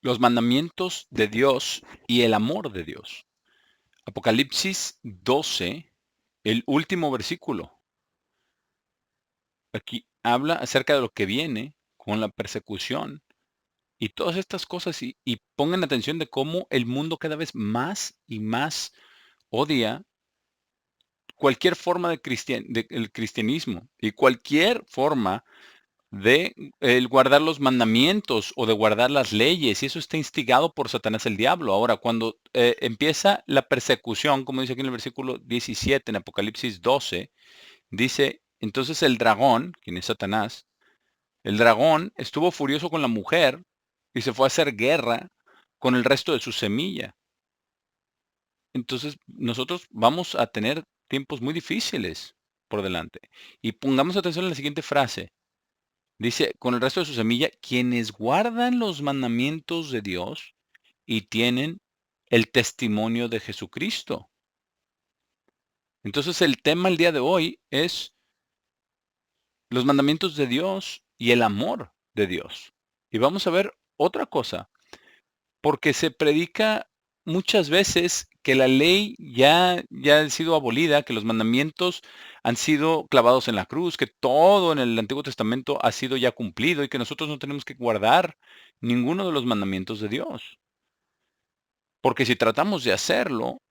Los mandamientos de Dios y el amor de Dios. Apocalipsis 12, el último versículo. Aquí habla acerca de lo que viene con la persecución y todas estas cosas y pongan atención de cómo el mundo cada vez más y más odia cualquier forma del cristianismo y cualquier forma de el guardar los mandamientos o de guardar las leyes, y eso está instigado por Satanás el diablo. Ahora, cuando empieza la persecución, como dice aquí en el versículo 17 en Apocalipsis 12, dice, entonces el dragón, quien es Satanás, el dragón estuvo furioso con la mujer y se fue a hacer guerra con el resto de su semilla. Entonces, nosotros vamos a tener tiempos muy difíciles por delante. Y pongamos atención a la siguiente frase. Dice, con el resto de su semilla, quienes guardan los mandamientos de Dios y tienen el testimonio de Jesucristo. Entonces el tema el día de hoy es los mandamientos de Dios y el amor de Dios. Y vamos a ver otra cosa, porque se predica muchas veces que la ley ya ha sido abolida, que los mandamientos han sido clavados en la cruz, que todo en el Antiguo Testamento ha sido ya cumplido y que nosotros no tenemos que guardar ninguno de los mandamientos de Dios. Porque si tratamos de hacerlo,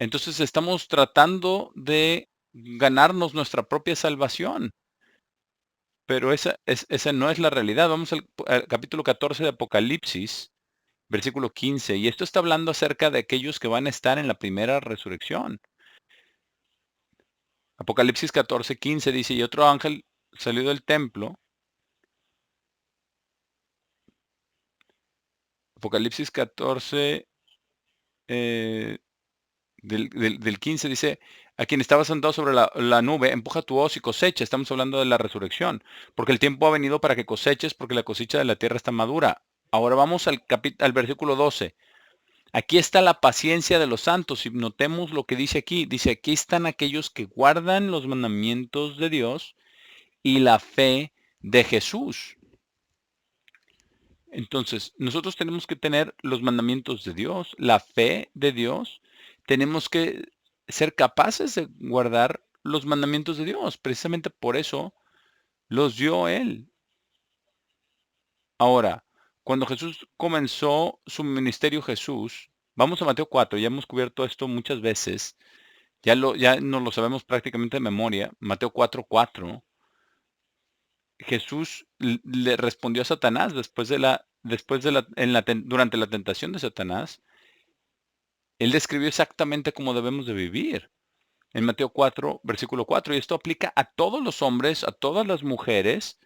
entonces estamos tratando de ganarnos nuestra propia salvación. Pero esa no es la realidad. Vamos al capítulo 14 de Apocalipsis. Versículo 15, y esto está hablando acerca de aquellos que van a estar en la primera resurrección. Apocalipsis 14, 15 dice, y otro ángel salió del templo. Apocalipsis 14, eh, del 15 dice, a quien estaba sentado sobre la nube, empuja tu hoz y cosecha. Estamos hablando de la resurrección, porque el tiempo ha venido para que coseches, porque la cosecha de la tierra está madura. Ahora vamos al versículo 12. Aquí está la paciencia de los santos y notemos lo que dice aquí. Dice, aquí están aquellos que guardan los mandamientos de Dios y la fe de Jesús. Entonces, nosotros tenemos que tener los mandamientos de Dios, la fe de Dios. Tenemos que ser capaces de guardar los mandamientos de Dios. Precisamente por eso los dio Él. Ahora, cuando Jesús comenzó su ministerio, vamos a Mateo 4, ya hemos cubierto esto muchas veces. Ya no lo sabemos prácticamente de memoria. Mateo 4:4. Jesús le respondió a Satanás durante la tentación de Satanás. Él describió exactamente cómo debemos de vivir. En Mateo 4, versículo 4. Y esto aplica a todos los hombres, a todas las mujeres,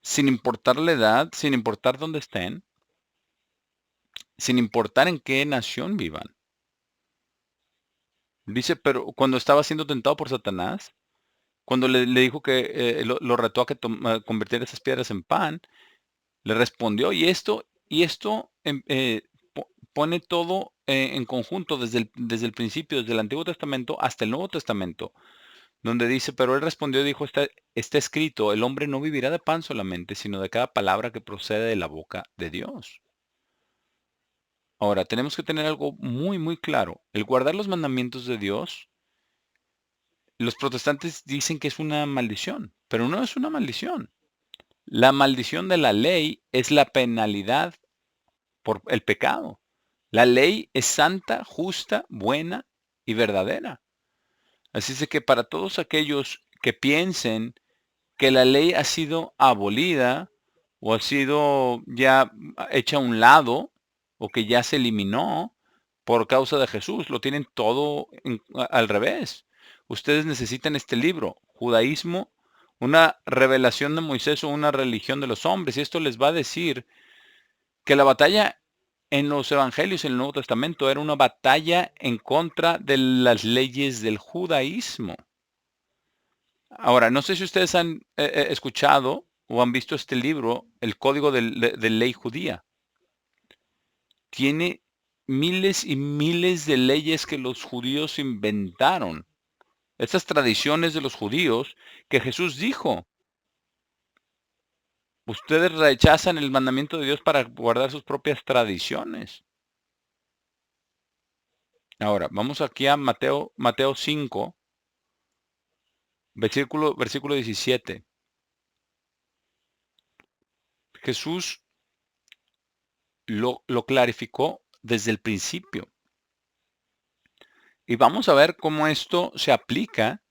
sin importar la edad, sin importar dónde estén, sin importar en qué nación vivan. Dice, pero cuando estaba siendo tentado por Satanás, cuando le dijo que lo retó a que convirtiera esas piedras en pan, le respondió, y esto pone todo en conjunto desde el principio, desde el Antiguo Testamento hasta el Nuevo Testamento, donde dice, pero él respondió y dijo, está escrito, el hombre no vivirá de pan solamente, sino de cada palabra que procede de la boca de Dios. Ahora, tenemos que tener algo muy, muy claro. El guardar los mandamientos de Dios, los protestantes dicen que es una maldición, pero no es una maldición. La maldición de la ley es la penalidad por el pecado. La ley es santa, justa, buena y verdadera. Así es de que para todos aquellos que piensen que la ley ha sido abolida o ha sido ya hecha a un lado o que ya se eliminó por causa de Jesús, lo tienen todo al revés. Ustedes necesitan este libro, Judaísmo, una revelación de Moisés o una religión de los hombres, y esto les va a decir que la batalla en los evangelios, en el Nuevo Testamento, era una batalla en contra de las leyes del judaísmo. Ahora, no sé si ustedes han escuchado o han visto este libro, el Código de Ley Judía. Tiene miles y miles de leyes que los judíos inventaron. Estas tradiciones de los judíos que Jesús dijo, Ustedes rechazan el mandamiento de Dios para guardar sus propias tradiciones. Ahora, vamos aquí a Mateo 5, versículo 17. Jesús lo clarificó desde el principio. Y vamos a ver cómo esto se aplica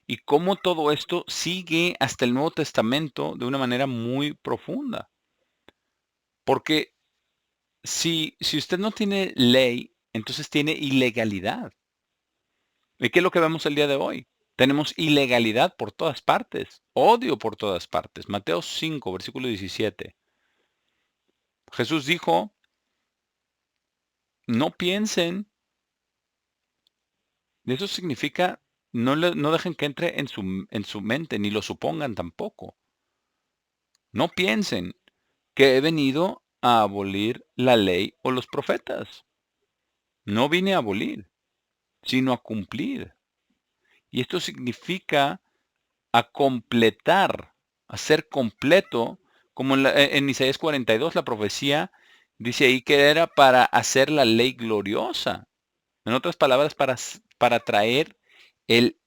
y cómo todo esto sigue hasta el Nuevo Testamento de una manera muy profunda. Porque si usted no tiene ley, entonces tiene ilegalidad. ¿Y qué es lo que vemos el día de hoy? Tenemos ilegalidad por todas partes, odio por todas partes. Mateo 5, versículo 17. Jesús dijo, no piensen, y eso significa, no dejen que entre en su mente, ni lo supongan tampoco. No piensen que he venido a abolir la ley o los profetas. No vine a abolir, sino a cumplir. Y esto significa a completar, a ser completo, como en Isaías 42, la profecía dice ahí que era para hacer la ley gloriosa. En otras palabras, para traer el,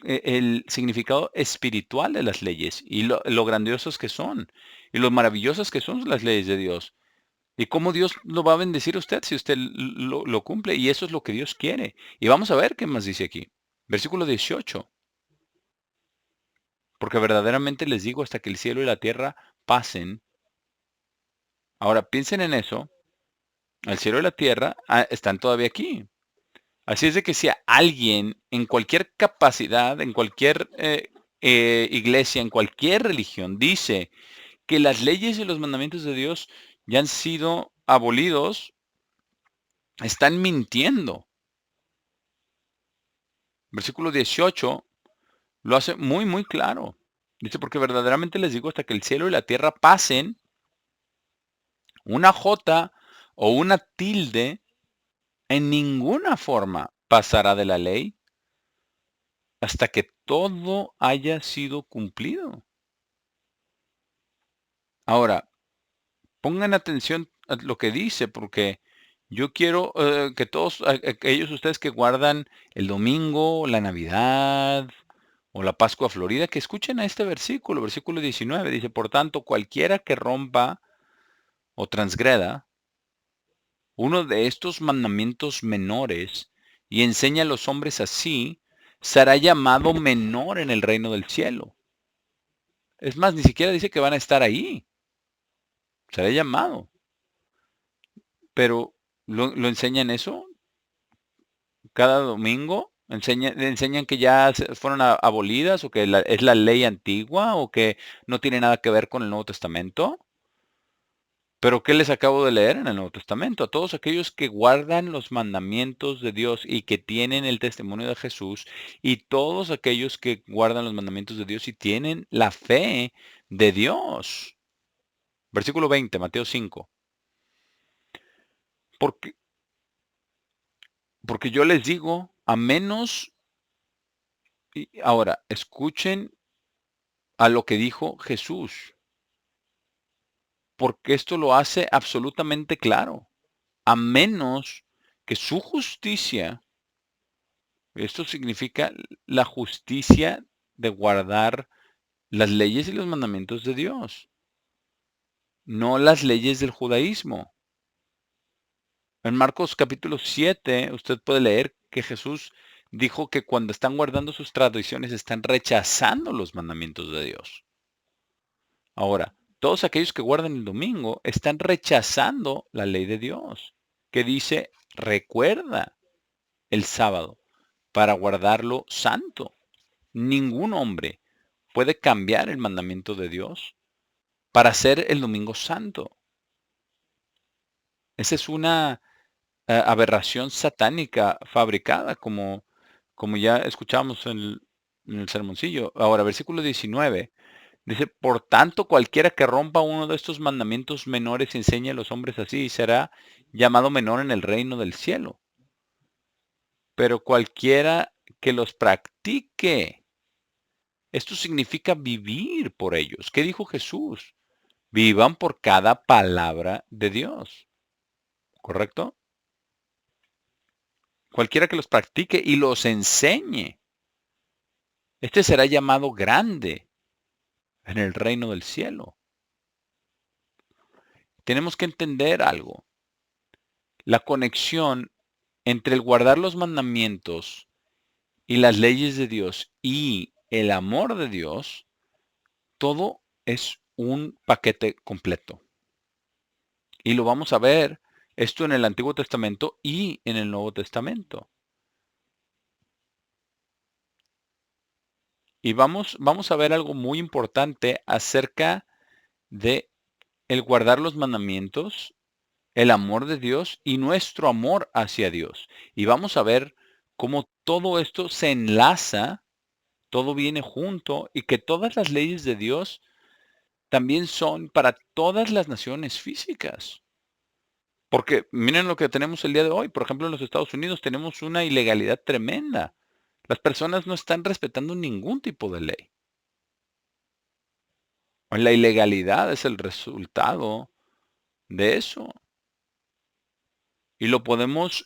el significado espiritual de las leyes y lo grandiosas que son y lo maravillosas que son las leyes de Dios. Y cómo Dios lo va a bendecir a usted si usted lo cumple. Y eso es lo que Dios quiere. Y vamos a ver qué más dice aquí. Versículo 18. Porque verdaderamente les digo hasta que el cielo y la tierra pasen. Ahora piensen en eso. El cielo y la tierra están todavía aquí. Así es de que si alguien en cualquier capacidad, en cualquier iglesia, en cualquier religión, dice que las leyes y los mandamientos de Dios ya han sido abolidos, están mintiendo. Versículo 18 lo hace muy, muy claro. Dice, porque verdaderamente les digo, hasta que el cielo y la tierra pasen, una jota o una tilde en ninguna forma pasará de la ley hasta que todo haya sido cumplido. Ahora, pongan atención a lo que dice, porque yo quiero que todos aquellos ustedes que guardan el domingo, la Navidad o la Pascua Florida, que escuchen a este versículo 19, dice, por tanto, cualquiera que rompa o transgreda uno de estos mandamientos menores y enseña a los hombres así, será llamado menor en el reino del cielo. Es más, ni siquiera dice que van a estar ahí, será llamado. Pero lo enseñan eso cada domingo. Enseñan que ya fueron abolidas o que es la ley antigua o que no tiene nada que ver con el Nuevo Testamento. Pero ¿qué les acabo de leer en el Nuevo Testamento? A todos aquellos que guardan los mandamientos de Dios y que tienen el testimonio de Jesús, y todos aquellos que guardan los mandamientos de Dios y tienen la fe de Dios. Versículo 20, Mateo 5. Porque, porque yo les digo, a menos, y ahora, escuchen a lo que dijo Jesús, porque esto lo hace absolutamente claro. A menos que su justicia. Esto significa la justicia de guardar las leyes y los mandamientos de Dios, no las leyes del judaísmo. En Marcos capítulo 7, usted puede leer que Jesús dijo que cuando están guardando sus tradiciones están rechazando los mandamientos de Dios. Ahora, todos aquellos que guardan el domingo están rechazando la ley de Dios, que dice, recuerda el sábado para guardarlo santo. Ningún hombre puede cambiar el mandamiento de Dios para hacer el domingo santo. Esa es una aberración satánica fabricada, como ya escuchamos en el sermoncillo. Ahora, versículo 19, dice, por tanto, cualquiera que rompa uno de estos mandamientos menores y enseñe a los hombres así, será llamado menor en el reino del cielo. Pero cualquiera que los practique, esto significa vivir por ellos. ¿Qué dijo Jesús? vivan por cada palabra de Dios, ¿correcto? Cualquiera que los practique y los enseñe, este será llamado grande en el reino del cielo. Tenemos que entender algo, la conexión entre el guardar los mandamientos y las leyes de Dios y el amor de Dios, todo es un paquete completo. Y lo vamos a ver esto en el Antiguo Testamento y en el Nuevo Testamento. Y vamos a ver algo muy importante acerca de el guardar los mandamientos, el amor de Dios y nuestro amor hacia Dios. Y vamos a ver cómo todo esto se enlaza, todo viene junto y que todas las leyes de Dios también son para todas las naciones físicas. Porque miren lo que tenemos el día de hoy. Por ejemplo, en los Estados Unidos tenemos una ilegalidad tremenda. Las personas no están respetando ningún tipo de ley. La ilegalidad es el resultado de eso. Y lo podemos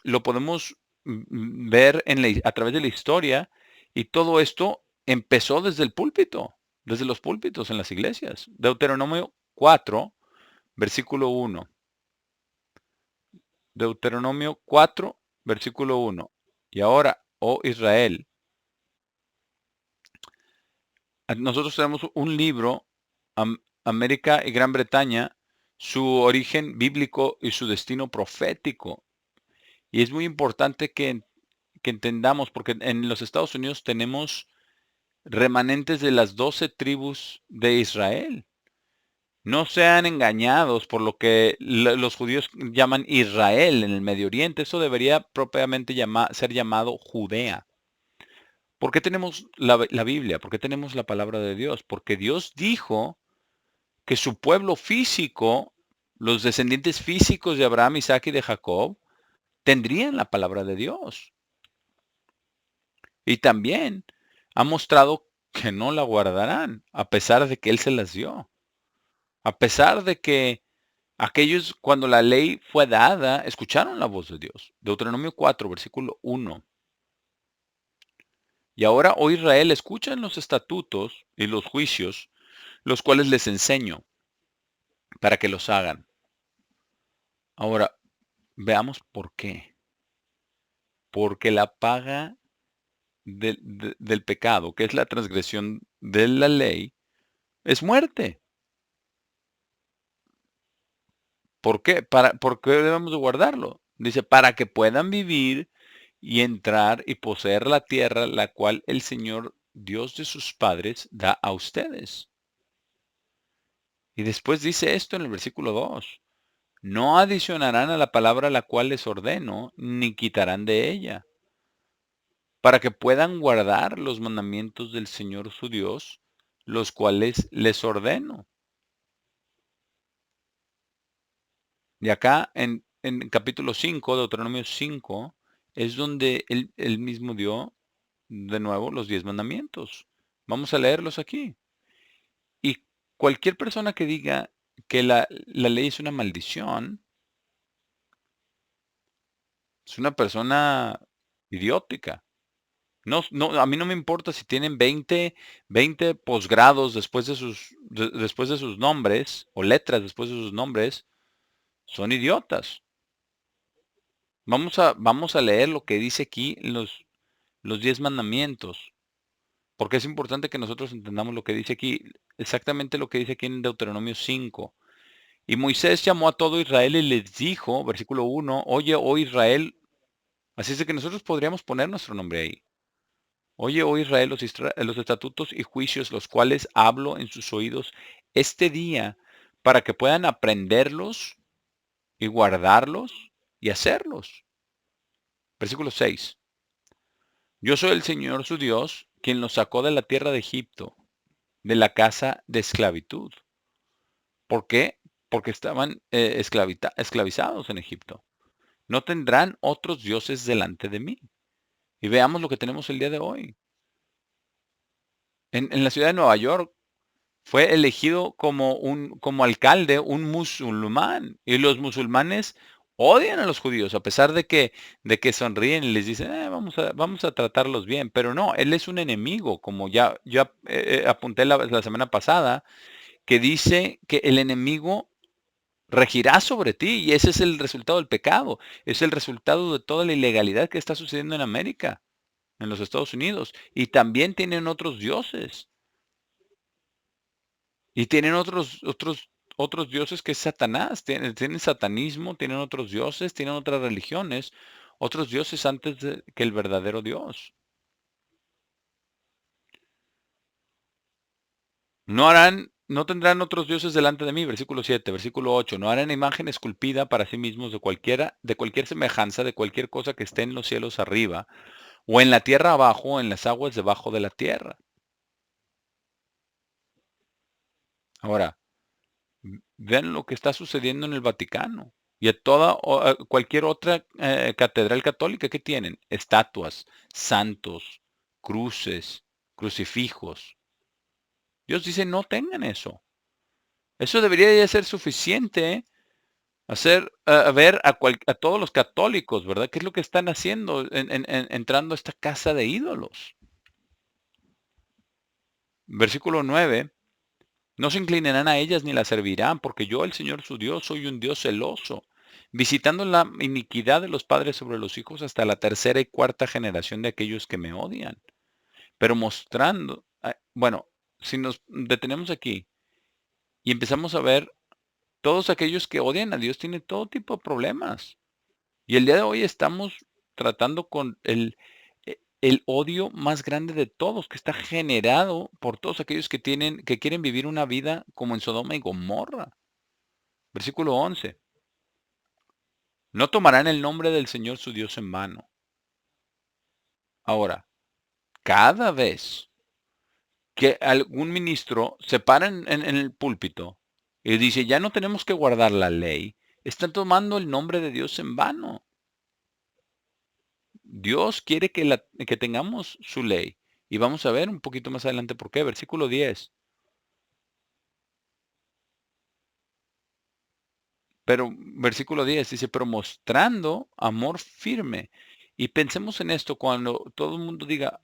ver a través de la historia. Y todo esto empezó desde el púlpito, desde los púlpitos en las iglesias. Deuteronomio 4, versículo 1. Deuteronomio 4, versículo 1. Y ahora, oh Israel, nosotros tenemos un libro, América y Gran Bretaña, su origen bíblico y su destino profético. Y es muy importante que entendamos, porque en los Estados Unidos tenemos remanentes de las 12 tribus de Israel. No sean engañados por lo que los judíos llaman Israel en el Medio Oriente. Eso debería propiamente ser llamado Judea. ¿Por qué tenemos la Biblia? ¿Por qué tenemos la palabra de Dios? Porque Dios dijo que su pueblo físico, los descendientes físicos de Abraham, Isaac y de Jacob, tendrían la palabra de Dios. Y también ha mostrado que no la guardarán, a pesar de que Él se las dio. A pesar de que aquellos, cuando la ley fue dada, escucharon la voz de Dios. Deuteronomio 4, versículo 1. Y ahora, oh Israel, escuchan los estatutos y los juicios, los cuales les enseño, para que los hagan. Ahora, veamos por qué. Porque la paga del pecado, que es la transgresión de la ley, es muerte. ¿Por qué debemos de guardarlo? Dice, para que puedan vivir y entrar y poseer la tierra, la cual el Señor, Dios de sus padres, da a ustedes. Y después dice esto en el versículo 2. No adicionarán a la palabra la cual les ordeno, ni quitarán de ella, para que puedan guardar los mandamientos del Señor su Dios, los cuales les ordeno. Y acá en capítulo 5, Deuteronomio 5, es donde él mismo dio de nuevo los 10 mandamientos. Vamos a leerlos aquí. Y cualquier persona que diga que la ley es una maldición, es una persona idiótica. No, no, a mí no me importa si tienen 20 posgrados después de sus nombres, o letras después de sus nombres, son idiotas. Vamos a leer lo que dice aquí en los 10 mandamientos, porque es importante que nosotros entendamos lo que dice aquí, exactamente lo que dice aquí en Deuteronomio 5. Y Moisés llamó a todo Israel y les dijo, versículo 1, oye, oh Israel, así es de que nosotros podríamos poner nuestro nombre ahí. Oye, oh Israel, los estatutos y juicios, los cuales hablo en sus oídos este día, para que puedan aprenderlos y guardarlos y hacerlos. Versículo 6. Yo soy el Señor su Dios, quien los sacó de la tierra de Egipto, de la casa de esclavitud. ¿Por qué? Porque estaban esclavizados en Egipto. No tendrán otros dioses delante de mí. Y veamos lo que tenemos el día de hoy. En la ciudad de Nueva York, fue elegido como alcalde un musulmán. Y los musulmanes odian a los judíos, a pesar de que sonríen y les dicen, vamos a tratarlos bien. Pero no, él es un enemigo, como ya apunté la semana pasada, que dice que el enemigo regirá sobre ti y ese es el resultado del pecado. Es el resultado de toda la ilegalidad que está sucediendo en América, en los Estados Unidos. Y también tienen otros dioses. Y tienen otros dioses que es Satanás. Tienen satanismo, tienen otros dioses, tienen otras religiones, otros dioses antes que el verdadero Dios. No tendrán otros dioses delante de mí, versículo 7, versículo 8. No harán imagen esculpida para sí mismos de cualquier semejanza, de cualquier cosa que esté en los cielos arriba, o en la tierra abajo, o en las aguas debajo de la tierra. Ahora, vean lo que está sucediendo en el Vaticano y a cualquier otra catedral católica que tienen. Estatuas, santos, cruces, crucifijos. Dios dice, no tengan eso. Eso debería ya ser suficiente a ver a todos los católicos, ¿verdad? ¿Qué es lo que están haciendo entrando a esta casa de ídolos? Versículo 9. No se inclinarán a ellas ni las servirán, porque yo, el Señor su Dios, soy un Dios celoso, visitando la iniquidad de los padres sobre los hijos hasta la tercera y cuarta generación de aquellos que me odian. Pero mostrando, bueno, si nos detenemos aquí y empezamos a ver, todos aquellos que odian a Dios tienen todo tipo de problemas. Y el día de hoy estamos tratando con el odio más grande de todos, que está generado por todos aquellos que quieren vivir una vida como en Sodoma y Gomorra. Versículo 11. No tomarán el nombre del Señor su Dios en vano. Ahora, cada vez que algún ministro se para en el púlpito y dice, ya no tenemos que guardar la ley, están tomando el nombre de Dios en vano. Dios quiere que tengamos su ley. Y vamos a ver un poquito más adelante por qué. Versículo 10. Pero versículo 10 dice, pero mostrando amor firme. Y pensemos en esto cuando todo el mundo diga,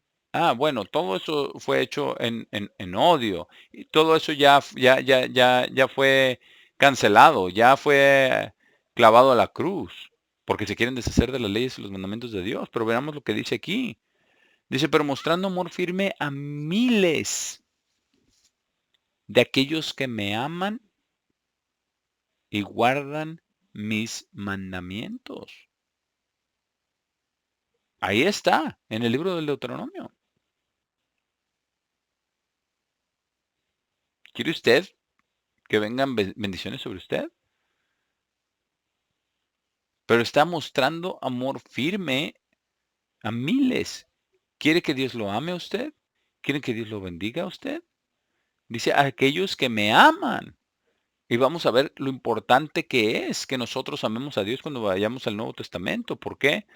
bueno, todo eso fue hecho en odio. Y todo eso ya fue cancelado, ya fue clavado a la cruz, porque se quieren deshacer de las leyes y los mandamientos de Dios. Pero veamos lo que dice aquí. Dice, pero mostrando amor firme a miles de aquellos que me aman y guardan mis mandamientos. Ahí está, en el libro del Deuteronomio. ¿Quiere usted que vengan bendiciones sobre usted? Pero está mostrando amor firme a miles. ¿Quiere que Dios lo ame a usted? ¿Quiere que Dios lo bendiga a usted? Dice, a aquellos que me aman. Y vamos a ver lo importante que es que nosotros amemos a Dios cuando vayamos al Nuevo Testamento. ¿Por qué?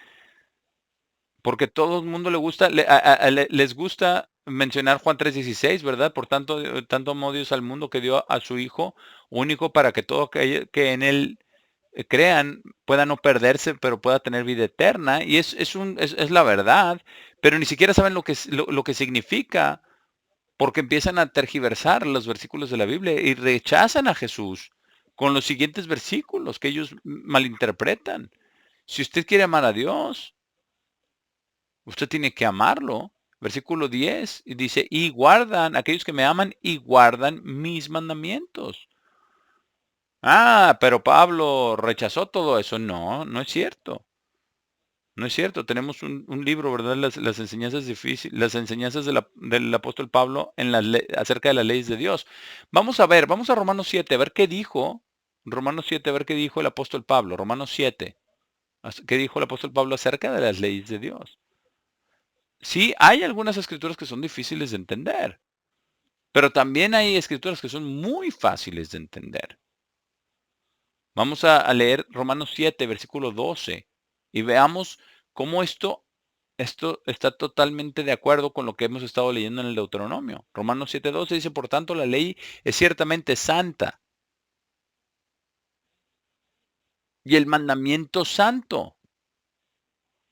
Porque todo el mundo le gusta, les gusta mencionar Juan 3:16, ¿verdad? Por tanto, tanto amó Dios al mundo que dio a su Hijo único para que todo que en Él crean pueda no perderse, pero pueda tener vida eterna. Y es la verdad, pero ni siquiera saben lo que significa, porque empiezan a tergiversar los versículos de la Biblia y rechazan a Jesús con los siguientes versículos que ellos malinterpretan. Si usted quiere amar a Dios, usted tiene que amarlo. Versículo 10 y dice, y guardan, aquellos que me aman y guardan mis mandamientos. Pero Pablo rechazó todo eso. No, no es cierto. No es cierto. Tenemos un libro, ¿verdad? Las enseñanzas difíciles, las enseñanzas del apóstol Pablo acerca de las leyes de Dios. Vamos a ver, vamos a Romanos 7, a ver qué dijo. Romanos 7, a ver qué dijo el apóstol Pablo. Romanos 7, qué dijo el apóstol Pablo acerca de las leyes de Dios. Sí, hay algunas escrituras que son difíciles de entender, pero también hay escrituras que son muy fáciles de entender. Vamos a leer Romanos 7, versículo 12, y veamos cómo esto esto está totalmente de acuerdo con lo que hemos estado leyendo en el Deuteronomio. Romanos 7:12 dice, por tanto, la ley es ciertamente santa y el mandamiento santo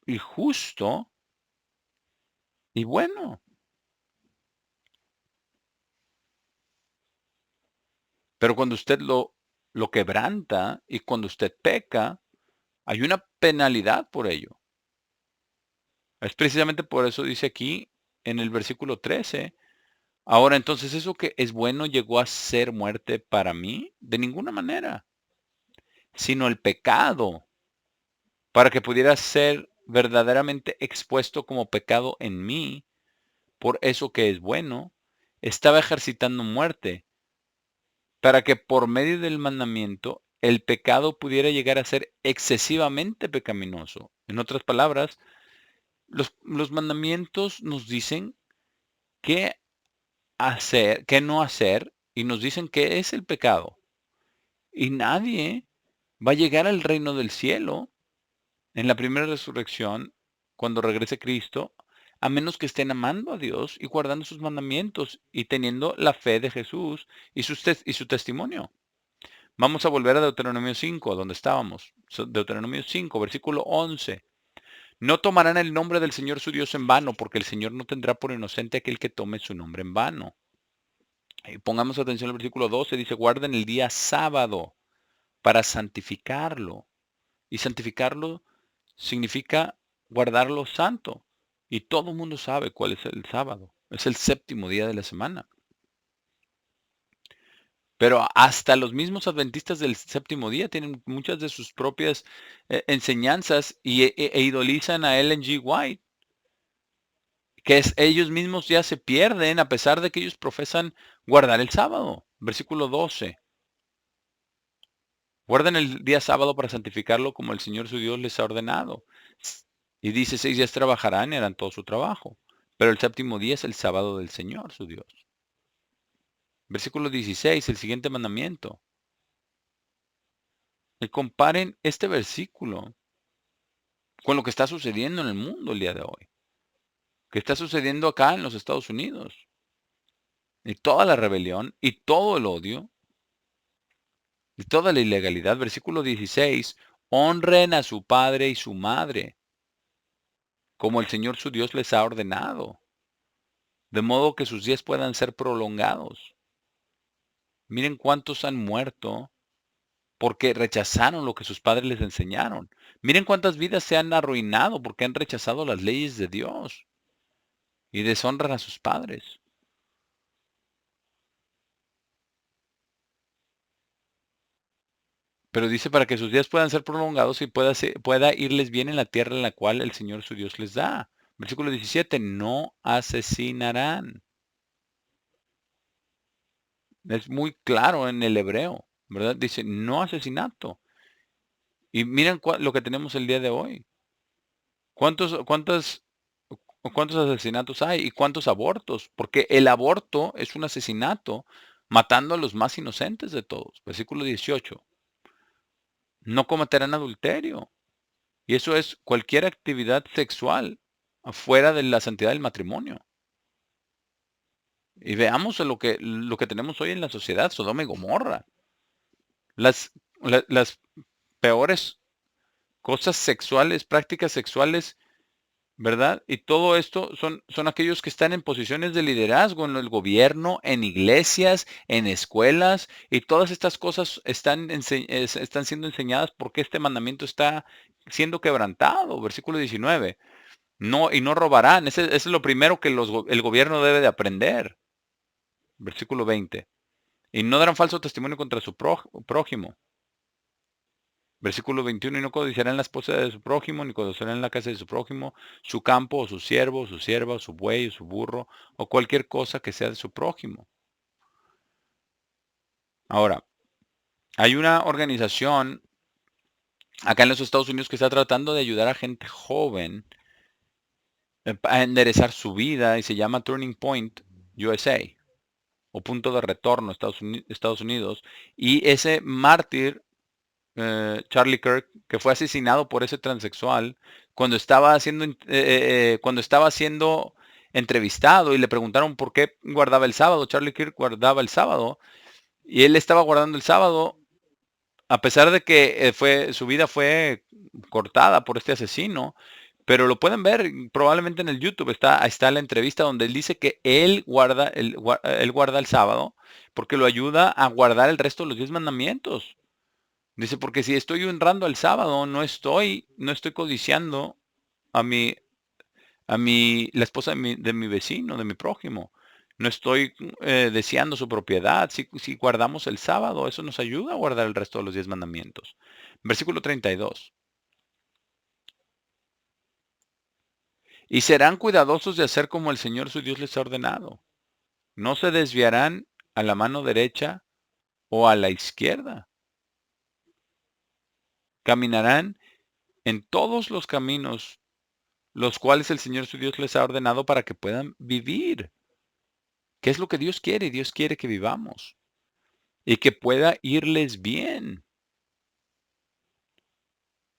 y justo y bueno. Pero cuando usted lo quebranta y cuando usted peca, hay una penalidad por ello. Es precisamente por eso dice aquí en el versículo 13. Ahora entonces, ¿eso que es bueno llegó a ser muerte para mí? De ninguna manera, sino el pecado, para que pudiera ser verdaderamente expuesto como pecado en mí, por eso que es bueno, estaba ejercitando muerte, para que por medio del mandamiento el pecado pudiera llegar a ser excesivamente pecaminoso. En otras palabras, los mandamientos nos dicen qué hacer, qué no hacer, y nos dicen qué es el pecado. Y nadie va a llegar al reino del cielo en la primera resurrección, cuando regrese Cristo, a menos que estén amando a Dios y guardando sus mandamientos y teniendo la fe de Jesús y su testimonio. Vamos a volver a Deuteronomio 5, donde estábamos. Deuteronomio 5, versículo 11. No tomarán el nombre del Señor su Dios en vano, porque el Señor no tendrá por inocente aquel que tome su nombre en vano. Y pongamos atención al versículo 12, dice, guarden el día sábado para santificarlo. Y santificarlo significa guardarlo santo. Y todo el mundo sabe cuál es el sábado. Es el séptimo día de la semana. Pero hasta los mismos adventistas del séptimo día tienen muchas de sus propias enseñanzas e idolizan a Ellen G. White, que ellos mismos ya se pierden a pesar de que ellos profesan guardar el sábado. Versículo 12. Guarden el día sábado para santificarlo como el Señor su Dios les ha ordenado. Y dice, 6 días trabajarán y harán todo su trabajo. Pero el séptimo día es el sábado del Señor su Dios. Versículo 16, el siguiente mandamiento. Y comparen este versículo con lo que está sucediendo en el mundo el día de hoy. Que está sucediendo acá en los Estados Unidos. Y toda la rebelión y todo el odio y toda la ilegalidad. Versículo 16. Honren a su padre y su madre, como el Señor su Dios les ha ordenado, de modo que sus días puedan ser prolongados. Miren cuántos han muerto porque rechazaron lo que sus padres les enseñaron. Miren cuántas vidas se han arruinado porque han rechazado las leyes de Dios y deshonran a sus padres. Pero dice para que sus días puedan ser prolongados y pueda irles bien en la tierra en la cual el Señor su Dios les da. Versículo 17, no asesinarán. Es muy claro en el hebreo, ¿verdad? Dice no asesinato. Y miren lo que tenemos el día de hoy. ¿Cuántos asesinatos hay y cuántos abortos? Porque el aborto es un asesinato matando a los más inocentes de todos. Versículo 18. No cometerán adulterio. Y eso es cualquier actividad sexual afuera de la santidad del matrimonio. Y veamos lo que tenemos hoy en la sociedad, Sodoma y Gomorra. Las, las peores cosas sexuales, prácticas sexuales, ¿verdad? Y todo esto son aquellos que están en posiciones de liderazgo en el gobierno, en iglesias, en escuelas, y todas estas cosas están siendo enseñadas porque este mandamiento está siendo quebrantado. Versículo 19. No, y no robarán. Ese es lo primero que el gobierno debe de aprender. Versículo 20. Y no darán falso testimonio contra su prójimo. Versículo 21. Y no codiciarán la esposa de su prójimo, ni codiciarán la casa de su prójimo, su campo, o su siervo, o su sierva, o su buey, o su burro, o cualquier cosa que sea de su prójimo. Ahora, hay una organización acá en los Estados Unidos que está tratando de ayudar a gente joven a enderezar su vida y se llama Turning Point USA. O punto de retorno a Estados Unidos. Y ese mártir, Charlie Kirk, que fue asesinado por ese transexual, cuando estaba siendo entrevistado y le preguntaron por qué guardaba el sábado, Charlie Kirk guardaba el sábado, y él estaba guardando el sábado, a pesar de que su vida fue cortada por este asesino, pero lo pueden ver probablemente en el YouTube, está la entrevista donde él dice que él guarda el sábado porque lo ayuda a guardar el resto de los 10 mandamientos. Dice, porque si estoy honrando el sábado, no estoy codiciando a la esposa de mi vecino, de mi prójimo. No estoy deseando su propiedad. Si guardamos el sábado, eso nos ayuda a guardar el resto de los 10 mandamientos. Versículo 32. Y serán cuidadosos de hacer como el Señor su Dios les ha ordenado. No se desviarán a la mano derecha o a la izquierda. Caminarán en todos los caminos los cuales el Señor su Dios les ha ordenado para que puedan vivir. ¿Qué es lo que Dios quiere? Dios quiere que vivamos y que pueda irles bien,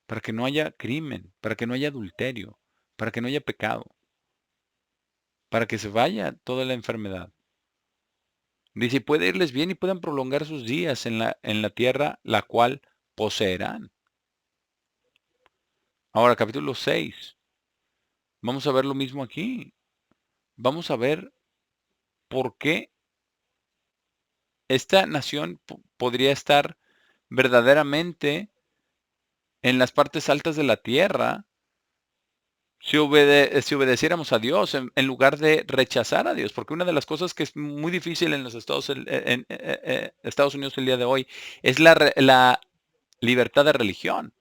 para que no haya crimen, para que no haya adulterio, para que no haya pecado, para que se vaya toda la enfermedad. Dice, puede irles bien y puedan prolongar sus días en la tierra, la cual poseerán. Ahora, capítulo 6. Vamos a ver lo mismo aquí. Vamos a ver por qué esta nación podría estar verdaderamente en las partes altas de la tierra si obedeciéramos a Dios en lugar de rechazar a Dios. Porque una de las cosas que es muy difícil en los Estados Unidos el día de hoy es la libertad de religión.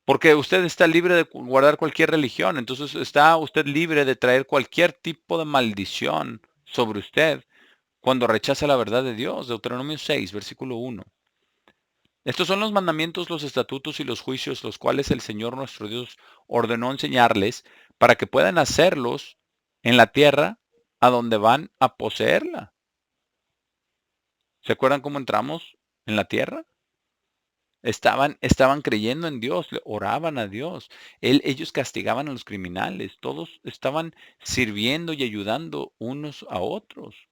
Porque usted está libre de guardar cualquier religión, entonces está usted libre de traer cualquier tipo de maldición sobre usted cuando rechaza la verdad de Dios. Deuteronomio 6, versículo 1. Estos son los mandamientos, los estatutos y los juicios, los cuales el Señor nuestro Dios ordenó enseñarles para que puedan hacerlos en la tierra a donde van a poseerla. ¿Se acuerdan cómo entramos en la tierra? Estaban creyendo en Dios, oraban a Dios. Ellos castigaban a los criminales. Todos estaban sirviendo y ayudando unos a otros.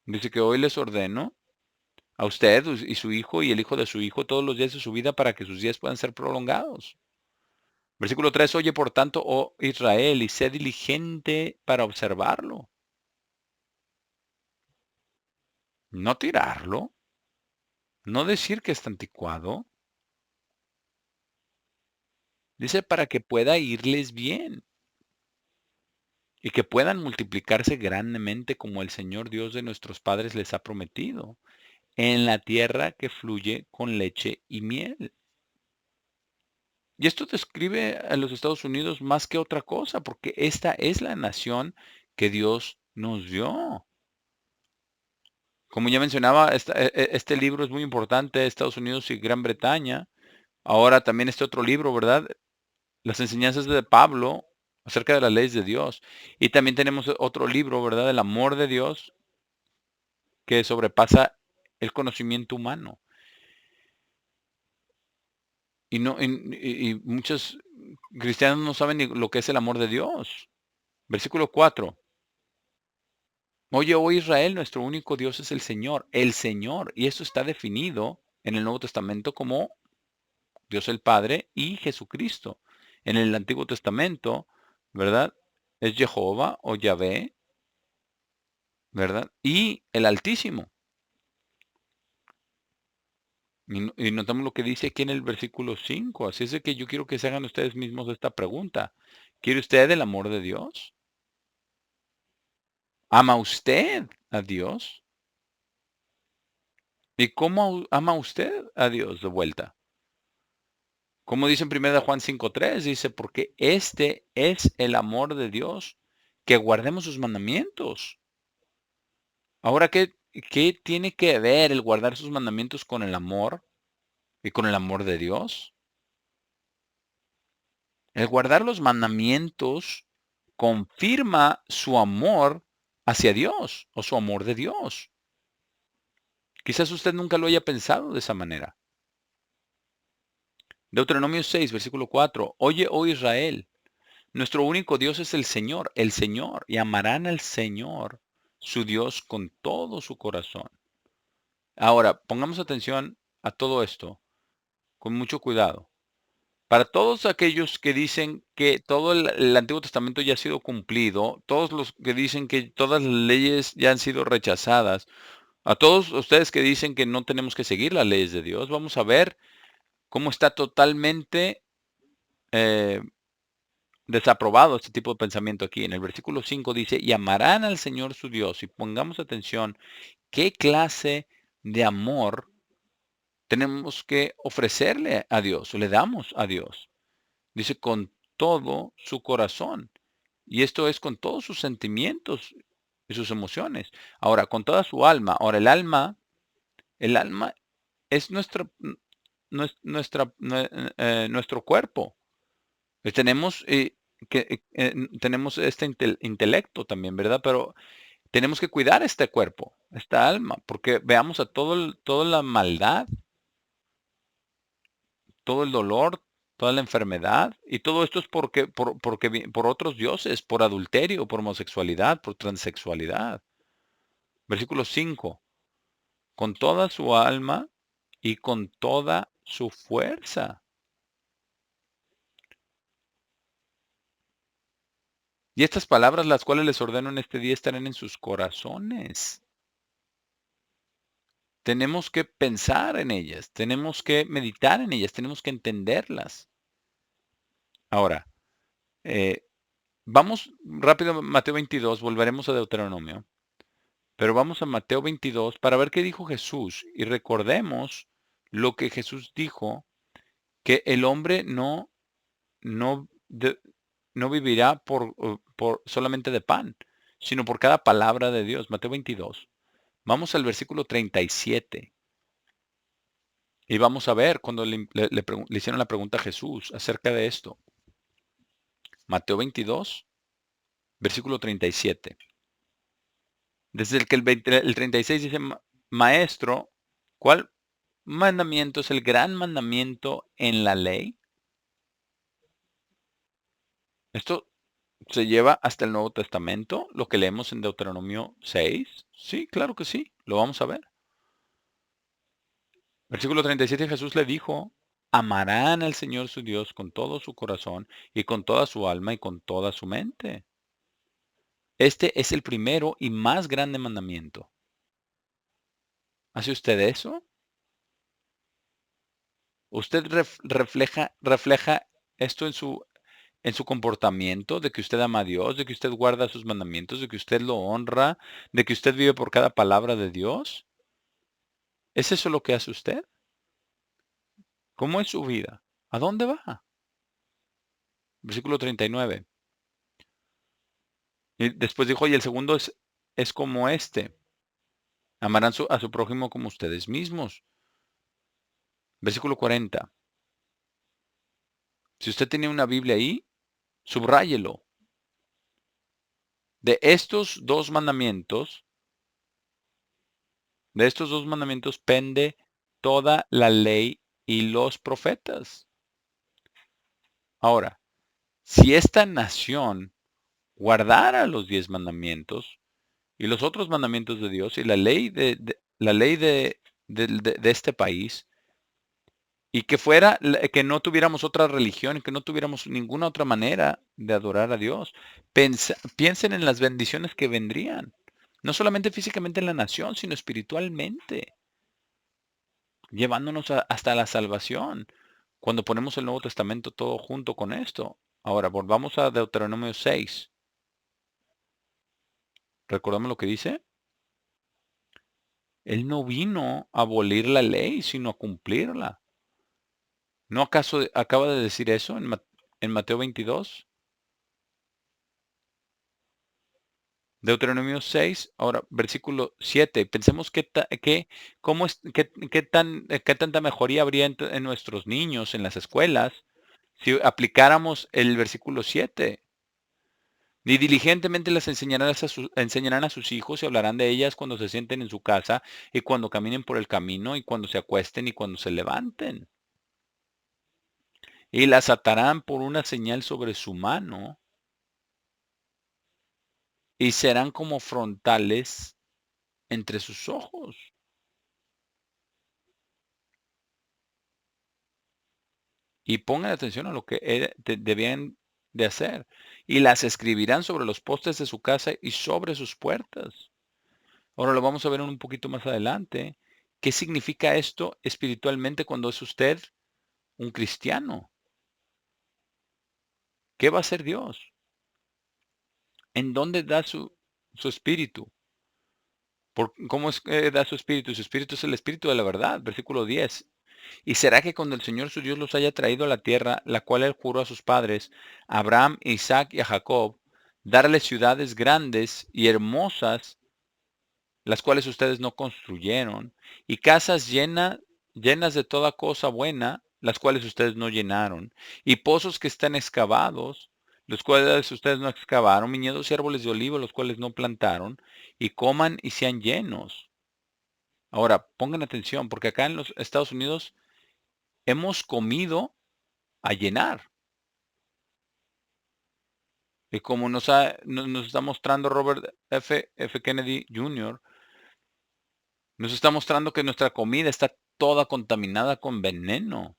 Dice que hoy les ordeno a usted y su hijo y el hijo de su hijo todos los días de su vida para que sus días puedan ser prolongados. Versículo 3. Oye, por tanto, oh Israel, y sé diligente para observarlo. No tirarlo. No decir que está anticuado. Dice para que pueda irles bien y que puedan multiplicarse grandemente como el Señor Dios de nuestros padres les ha prometido, en la tierra que fluye con leche y miel. Y esto describe a los Estados Unidos más que otra cosa, porque esta es la nación que Dios nos dio. Como ya mencionaba, este libro es muy importante, Estados Unidos y Gran Bretaña. Ahora también este otro libro, ¿verdad? Las enseñanzas de Pablo acerca de las leyes de Dios. Y también tenemos otro libro, ¿verdad? El amor de Dios que sobrepasa el conocimiento humano. Y, no, y muchos cristianos no saben ni lo que es el amor de Dios. Versículo 4. Oye, oh Israel, nuestro único Dios es el Señor, el Señor. Y eso está definido en el Nuevo Testamento como Dios el Padre y Jesucristo. En el Antiguo Testamento, ¿verdad? Es Jehová o Yahvé, ¿verdad? Y el Altísimo. Y notamos lo que dice aquí en el versículo 5. Así es de que yo quiero que se hagan ustedes mismos esta pregunta. ¿Quiere usted el amor de Dios? ¿Ama usted a Dios? ¿Y cómo ama usted a Dios de vuelta? Como dice en 1 Juan 5:3, dice, porque este es el amor de Dios, que guardemos sus mandamientos. Ahora, ¿qué tiene que ver el guardar sus mandamientos con el amor y con el amor de Dios? El guardar los mandamientos confirma su amor hacia Dios o su amor de Dios. Quizás usted nunca lo haya pensado de esa manera. Deuteronomio 6, versículo 4. Oye, oh Israel, nuestro único Dios es el Señor, y amarán al Señor, su Dios, con todo su corazón. Ahora, pongamos atención a todo esto, con mucho cuidado. Para todos aquellos que dicen que todo el Antiguo Testamento ya ha sido cumplido, todos los que dicen que todas las leyes ya han sido rechazadas, a todos ustedes que dicen que no tenemos que seguir las leyes de Dios, vamos a ver cómo está totalmente eh, desaprobado este tipo de pensamiento aquí. En el versículo 5 dice, y amarán al Señor su Dios. Y pongamos atención, ¿qué clase de amor tenemos que ofrecerle a Dios o le damos a Dios? Dice, con todo su corazón. Y esto es con todos sus sentimientos y sus emociones. Ahora, con toda su alma. Ahora, el alma es nuestro cuerpo. Tenemos, tenemos este intelecto también, ¿verdad? Pero tenemos que cuidar este cuerpo, esta alma, porque veamos a toda la maldad, todo el dolor, toda la enfermedad, y todo esto es por otros dioses, por adulterio, por homosexualidad, por transexualidad. Versículo 5, con toda su alma y con toda su fuerza. Y estas palabras, las cuales les ordeno en este día, estarán en sus corazones. Tenemos que pensar en ellas, tenemos que meditar en ellas, tenemos que entenderlas. Ahora, eh, vamos rápido a Mateo 22, volveremos a Deuteronomio, pero vamos a Mateo 22 para ver qué dijo Jesús y recordemos lo que Jesús dijo, que el hombre no, no vivirá por solamente de pan, sino por cada palabra de Dios. Mateo 22. Vamos al versículo 37. Y vamos a ver cuando le hicieron la pregunta a Jesús acerca de esto. Mateo 22, versículo 37. Desde el 36 dice, Maestro, ¿cuál mandamiento es el gran mandamiento en la ley? Esto se lleva hasta el Nuevo Testamento, lo que leemos en Deuteronomio 6. Sí, claro que sí, lo vamos a ver. Versículo 37, Jesús le dijo, amarán al Señor su Dios con todo su corazón y con toda su alma y con toda su mente. Este es el primero y más grande mandamiento. ¿Hace usted eso? ¿Usted refleja esto en su comportamiento, de que usted ama a Dios, de que usted guarda sus mandamientos, de que usted lo honra, de que usted vive por cada palabra de Dios? ¿Es eso lo que hace usted? ¿Cómo es su vida? ¿A dónde va? Versículo 39. Y después dijo, y el segundo es como este. Amarán a su prójimo como ustedes mismos. Versículo 40. Si usted tiene una Biblia ahí, subráyelo. De estos dos mandamientos, de estos dos mandamientos pende toda la ley y los profetas. Ahora, si esta nación guardara los 10 mandamientos y los otros mandamientos de Dios y la ley de este país, y que que no tuviéramos otra religión, y que no tuviéramos ninguna otra manera de adorar a Dios, piensen en las bendiciones que vendrían, no solamente físicamente en la nación, sino espiritualmente, llevándonos hasta la salvación, cuando ponemos el Nuevo Testamento todo junto con esto. Ahora, volvamos a Deuteronomio 6. ¿Recordamos lo que dice? Él no vino a abolir la ley, sino a cumplirla. ¿No acaso acaba de decir eso en Mateo 22? Deuteronomio 6, ahora versículo 7. Pensemos qué tanta mejoría habría en nuestros niños, en las escuelas, si aplicáramos el versículo 7. Ni diligentemente las enseñarán a sus hijos y hablarán de ellas cuando se sienten en su casa y cuando caminen por el camino y cuando se acuesten y cuando se levanten. y las atarán por una señal sobre su mano, y serán como frontales entre sus ojos. Y pongan atención a lo que debían de hacer. Y las escribirán sobre los postes de su casa y sobre sus puertas. Ahora lo vamos a ver un poquito más adelante. ¿Qué significa esto espiritualmente cuando es usted un cristiano? ¿Qué va a hacer Dios? ¿En dónde da su espíritu? ¿Cómo es que da su espíritu? Su espíritu es el espíritu de la verdad, versículo 10. ¿Y será que cuando el Señor su Dios los haya traído a la tierra, la cual él juró a sus padres, a Abraham, Isaac y a Jacob, darles ciudades grandes y hermosas, las cuales ustedes no construyeron, y casas llenas de toda cosa buena, las cuales ustedes no llenaron, y pozos que están excavados, los cuales ustedes no excavaron, viñedos y árboles de olivo, los cuales no plantaron, y coman y sean llenos? Ahora, pongan atención, porque acá en los Estados Unidos hemos comido a llenar. Y como nos está mostrando Robert F. Kennedy Jr., nos está mostrando que nuestra comida está toda contaminada con veneno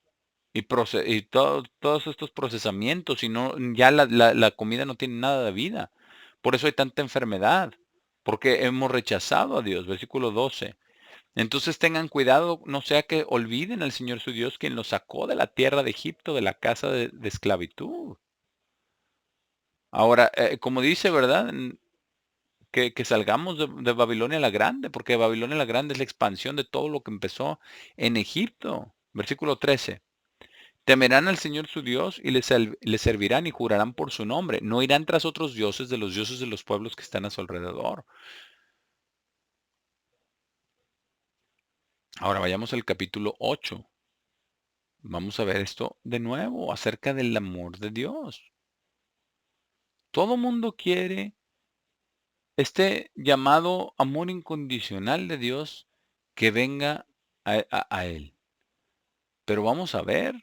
y todos estos procesamientos y no, ya la comida no tiene nada de vida. Por eso hay tanta enfermedad, porque hemos rechazado a Dios. Versículo 12. Entonces tengan cuidado, no sea que olviden al Señor su Dios, quien los sacó de la tierra de Egipto, de la casa de esclavitud. Ahora, como dice, ¿verdad? Que salgamos de Babilonia la Grande, porque Babilonia la Grande es la expansión de todo lo que empezó en Egipto. Versículo 13. Temerán al Señor su Dios y le servirán y jurarán por su nombre. No irán tras otros dioses de los pueblos que están a su alrededor. Ahora vayamos al capítulo 8. Vamos a ver esto de nuevo acerca del amor de Dios. Todo mundo quiere este llamado amor incondicional de Dios que venga a Él. Pero vamos a ver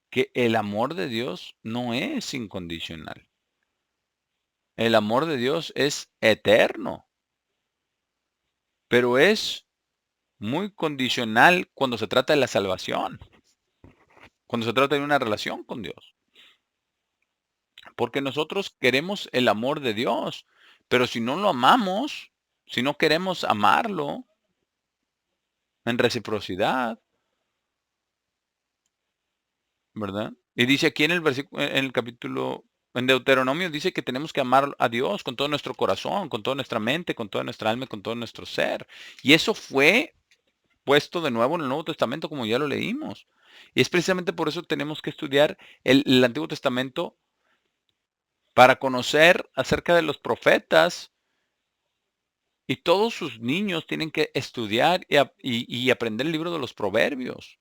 que el amor de Dios no es incondicional. El amor de Dios es eterno, pero es muy condicional cuando se trata de la salvación, cuando se trata de una relación con Dios. Porque nosotros queremos el amor de Dios, pero si no lo amamos, si no queremos amarlo en reciprocidad, ¿verdad? Y dice aquí en el versículo, en el capítulo, en Deuteronomio dice que tenemos que amar a Dios con todo nuestro corazón, con toda nuestra mente, con toda nuestra alma y con todo nuestro ser. Y eso fue puesto de nuevo en el Nuevo Testamento, como ya lo leímos. Y es precisamente por eso tenemos que estudiar el Antiguo Testamento para conocer acerca de los profetas, y todos sus niños tienen que estudiar y aprender el libro de los Proverbios,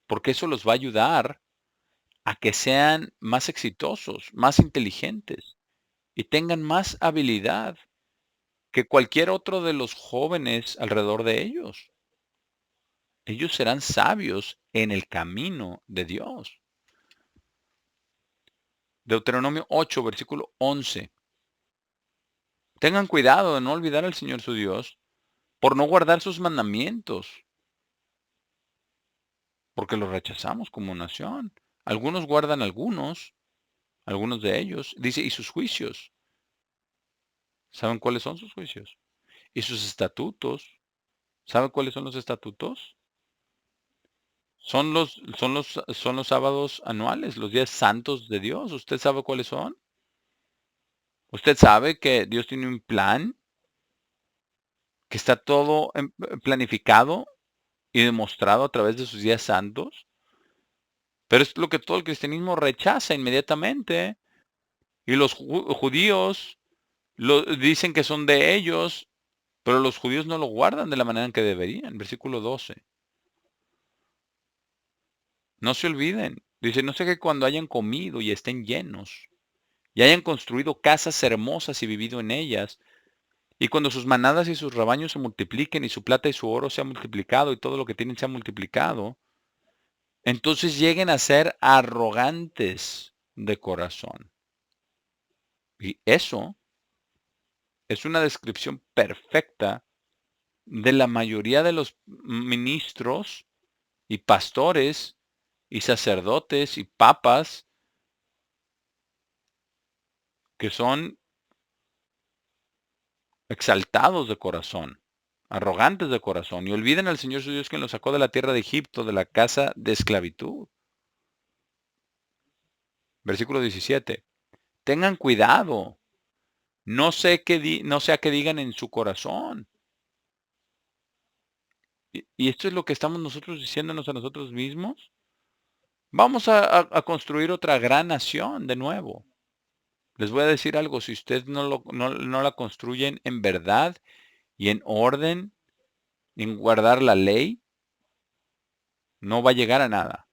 porque eso los va a ayudar a que sean más exitosos, más inteligentes y tengan más habilidad que cualquier otro de los jóvenes alrededor de ellos. Ellos serán sabios en el camino de Dios. Deuteronomio 8, versículo 11. Tengan cuidado de no olvidar al Señor su Dios por no guardar sus mandamientos, porque los rechazamos como nación. Algunos guardan algunos de ellos, dice, y sus juicios. ¿Saben cuáles son sus juicios? Y sus estatutos. ¿Saben cuáles son los estatutos? Son los sábados anuales, los días santos de Dios. ¿Usted sabe cuáles son? ¿Usted sabe que Dios tiene un plan, que está todo planificado y demostrado a través de sus días santos? Pero es lo que todo el cristianismo rechaza inmediatamente. Y los judíos dicen que son de ellos, pero los judíos no lo guardan de la manera en que deberían. Versículo 12. No se olviden. Dice, no sé que cuando hayan comido y estén llenos, y hayan construido casas hermosas y vivido en ellas, y cuando sus manadas y sus rebaños se multipliquen, y su plata y su oro se ha multiplicado, y todo lo que tienen se ha multiplicado, entonces lleguen a ser arrogantes de corazón. Y eso es una descripción perfecta de la mayoría de los ministros y pastores y sacerdotes y papas que son exaltados de corazón, arrogantes de corazón, y olviden al Señor su Dios quien los sacó de la tierra de Egipto, de la casa de esclavitud. Versículo 17. Tengan cuidado, no sea que digan en su corazón. Y esto es lo que estamos nosotros diciéndonos a nosotros mismos. Vamos a construir otra gran nación de nuevo. Les voy a decir algo, si ustedes no la construyen en verdad y en orden, en guardar la ley, no va a llegar a nada.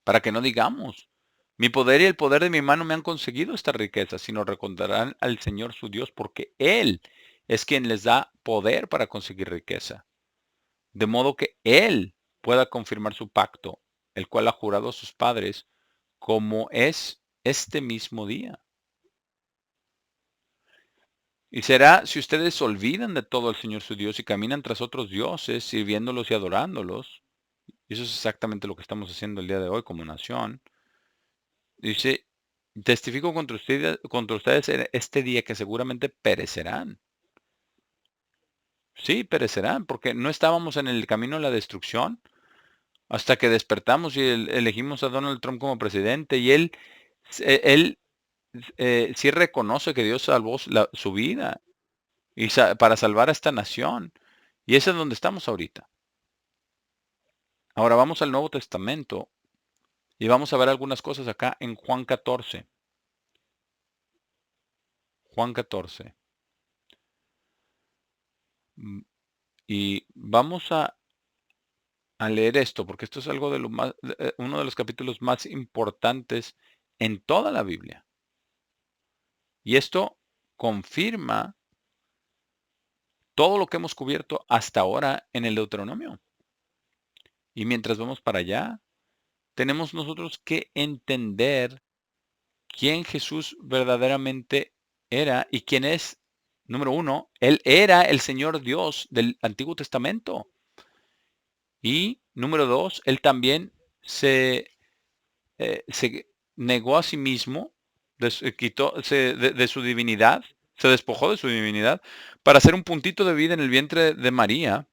Para que no digamos, mi poder y el poder de mi mano me han conseguido esta riqueza, sino recordarán al Señor su Dios, porque Él es quien les da poder para conseguir riqueza. De modo que Él pueda confirmar su pacto, el cual ha jurado a sus padres, como es este mismo día. Y será si ustedes olvidan de todo al Señor su Dios y caminan tras otros dioses, sirviéndolos y adorándolos, y eso es exactamente lo que estamos haciendo el día de hoy como nación. Dice, testifico contra ustedes en este día que seguramente perecerán. Sí, perecerán, porque no estábamos en el camino de la destrucción hasta que despertamos y elegimos a Donald Trump como presidente y él sí reconoce que Dios salvó su vida y para salvar a esta nación. Y ese es donde estamos ahorita. Ahora vamos al Nuevo Testamento y vamos a ver algunas cosas acá en Juan 14. Juan 14. Mm, Y vamos a leer esto, porque esto es algo de lo más, uno de los capítulos más importantes en toda la Biblia. Y esto confirma todo lo que hemos cubierto hasta ahora en el Deuteronomio. Y mientras vamos para allá, tenemos nosotros que entender quién Jesús verdaderamente era y quién es. Número uno, Él era el Señor Dios del Antiguo Testamento. Y número dos, Él también se negó a sí mismo, de su divinidad, se despojó de su divinidad para hacer un puntito de vida en el vientre de María,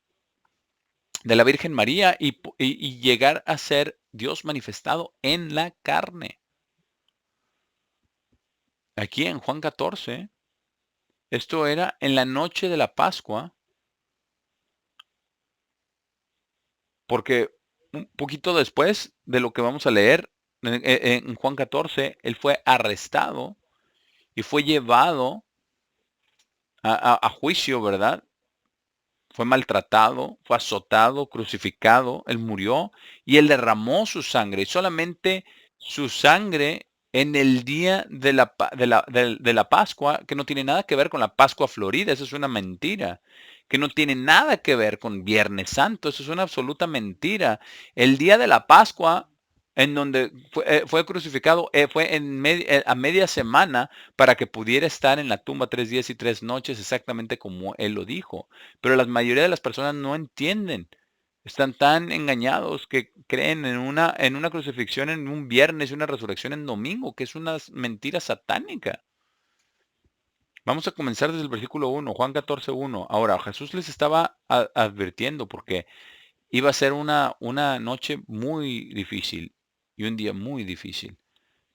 de la Virgen María, y llegar a ser Dios manifestado en la carne. Aquí en Juan 14, esto era en la noche de la Pascua, porque un poquito después de lo que vamos a leer en Juan 14, él fue arrestado y fue llevado a juicio, ¿verdad? Fue maltratado, fue azotado, crucificado, él murió y él derramó su sangre, y solamente su sangre en el día de la Pascua, que no tiene nada que ver con la Pascua Florida, eso es una mentira, que no tiene nada que ver con Viernes Santo, eso es una absoluta mentira. El día de la Pascua, en donde fue crucificado, fue a media semana para que pudiera estar en la tumba 3 días y 3 noches, exactamente como él lo dijo. Pero la mayoría de las personas no entienden. Están tan engañados que creen en una crucifixión en un viernes y una resurrección en domingo, que es una mentira satánica. Vamos a comenzar desde el versículo 1, Juan 14:1. Ahora, Jesús les estaba advirtiendo porque iba a ser una noche muy difícil y un día muy difícil.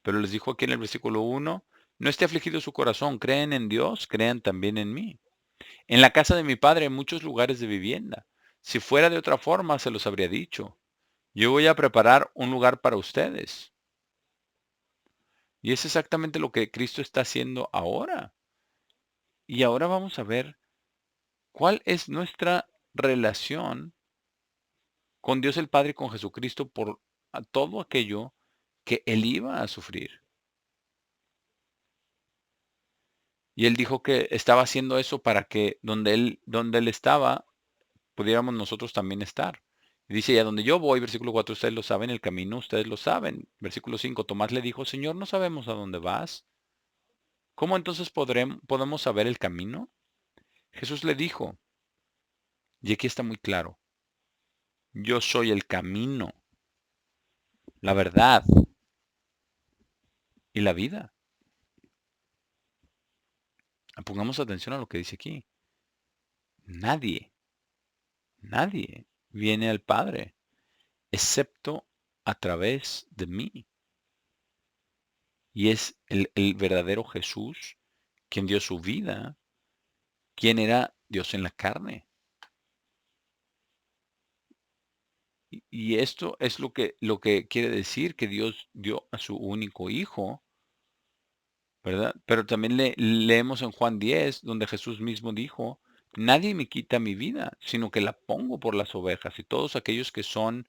Pero les dijo aquí en el versículo 1, no esté afligido su corazón, creen en Dios, crean también en mí. En la casa de mi padre hay muchos lugares de vivienda. Si fuera de otra forma, se los habría dicho. Yo voy a preparar un lugar para ustedes. Y es exactamente lo que Cristo está haciendo ahora. Y ahora vamos a ver cuál es nuestra relación con Dios el Padre y con Jesucristo por todo aquello que Él iba a sufrir. Y Él dijo que estaba haciendo eso para que donde él estaba, pudiéramos nosotros también estar. Dice, y a donde yo voy, versículo 4, ustedes lo saben, el camino, ustedes lo saben. Versículo 5, Tomás le dijo, Señor, no sabemos a dónde vas. ¿Cómo entonces podemos saber el camino? Jesús le dijo, y aquí está muy claro, yo soy el camino, la verdad y la vida. Pongamos atención a lo que dice aquí. Nadie, nadie viene al Padre, excepto a través de mí. Y es el verdadero Jesús quien dio su vida, quien era Dios en la carne. Y esto es lo que quiere decir que Dios dio a su único hijo, ¿verdad? Pero también leemos en Juan 10, donde Jesús mismo dijo, nadie me quita mi vida, sino que la pongo por las ovejas. Y todos aquellos que son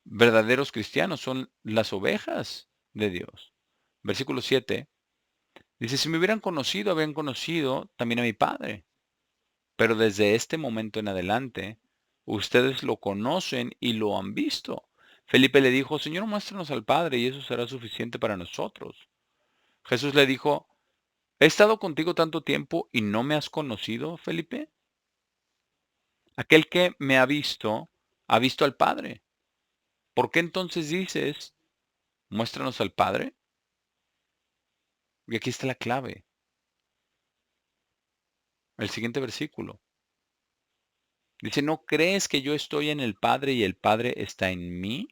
verdaderos cristianos son las ovejas de Dios. Versículo 7 dice, si me hubieran conocido, habrían conocido también a mi Padre. Pero desde este momento en adelante, ustedes lo conocen y lo han visto. Felipe le dijo, Señor, muéstranos al Padre y eso será suficiente para nosotros. Jesús le dijo, ¿he estado contigo tanto tiempo y no me has conocido, Felipe? Aquel que me ha visto al Padre. ¿Por qué entonces dices, muéstranos al Padre? Y aquí está la clave. El siguiente versículo. Dice, ¿no crees que yo estoy en el Padre y el Padre está en mí?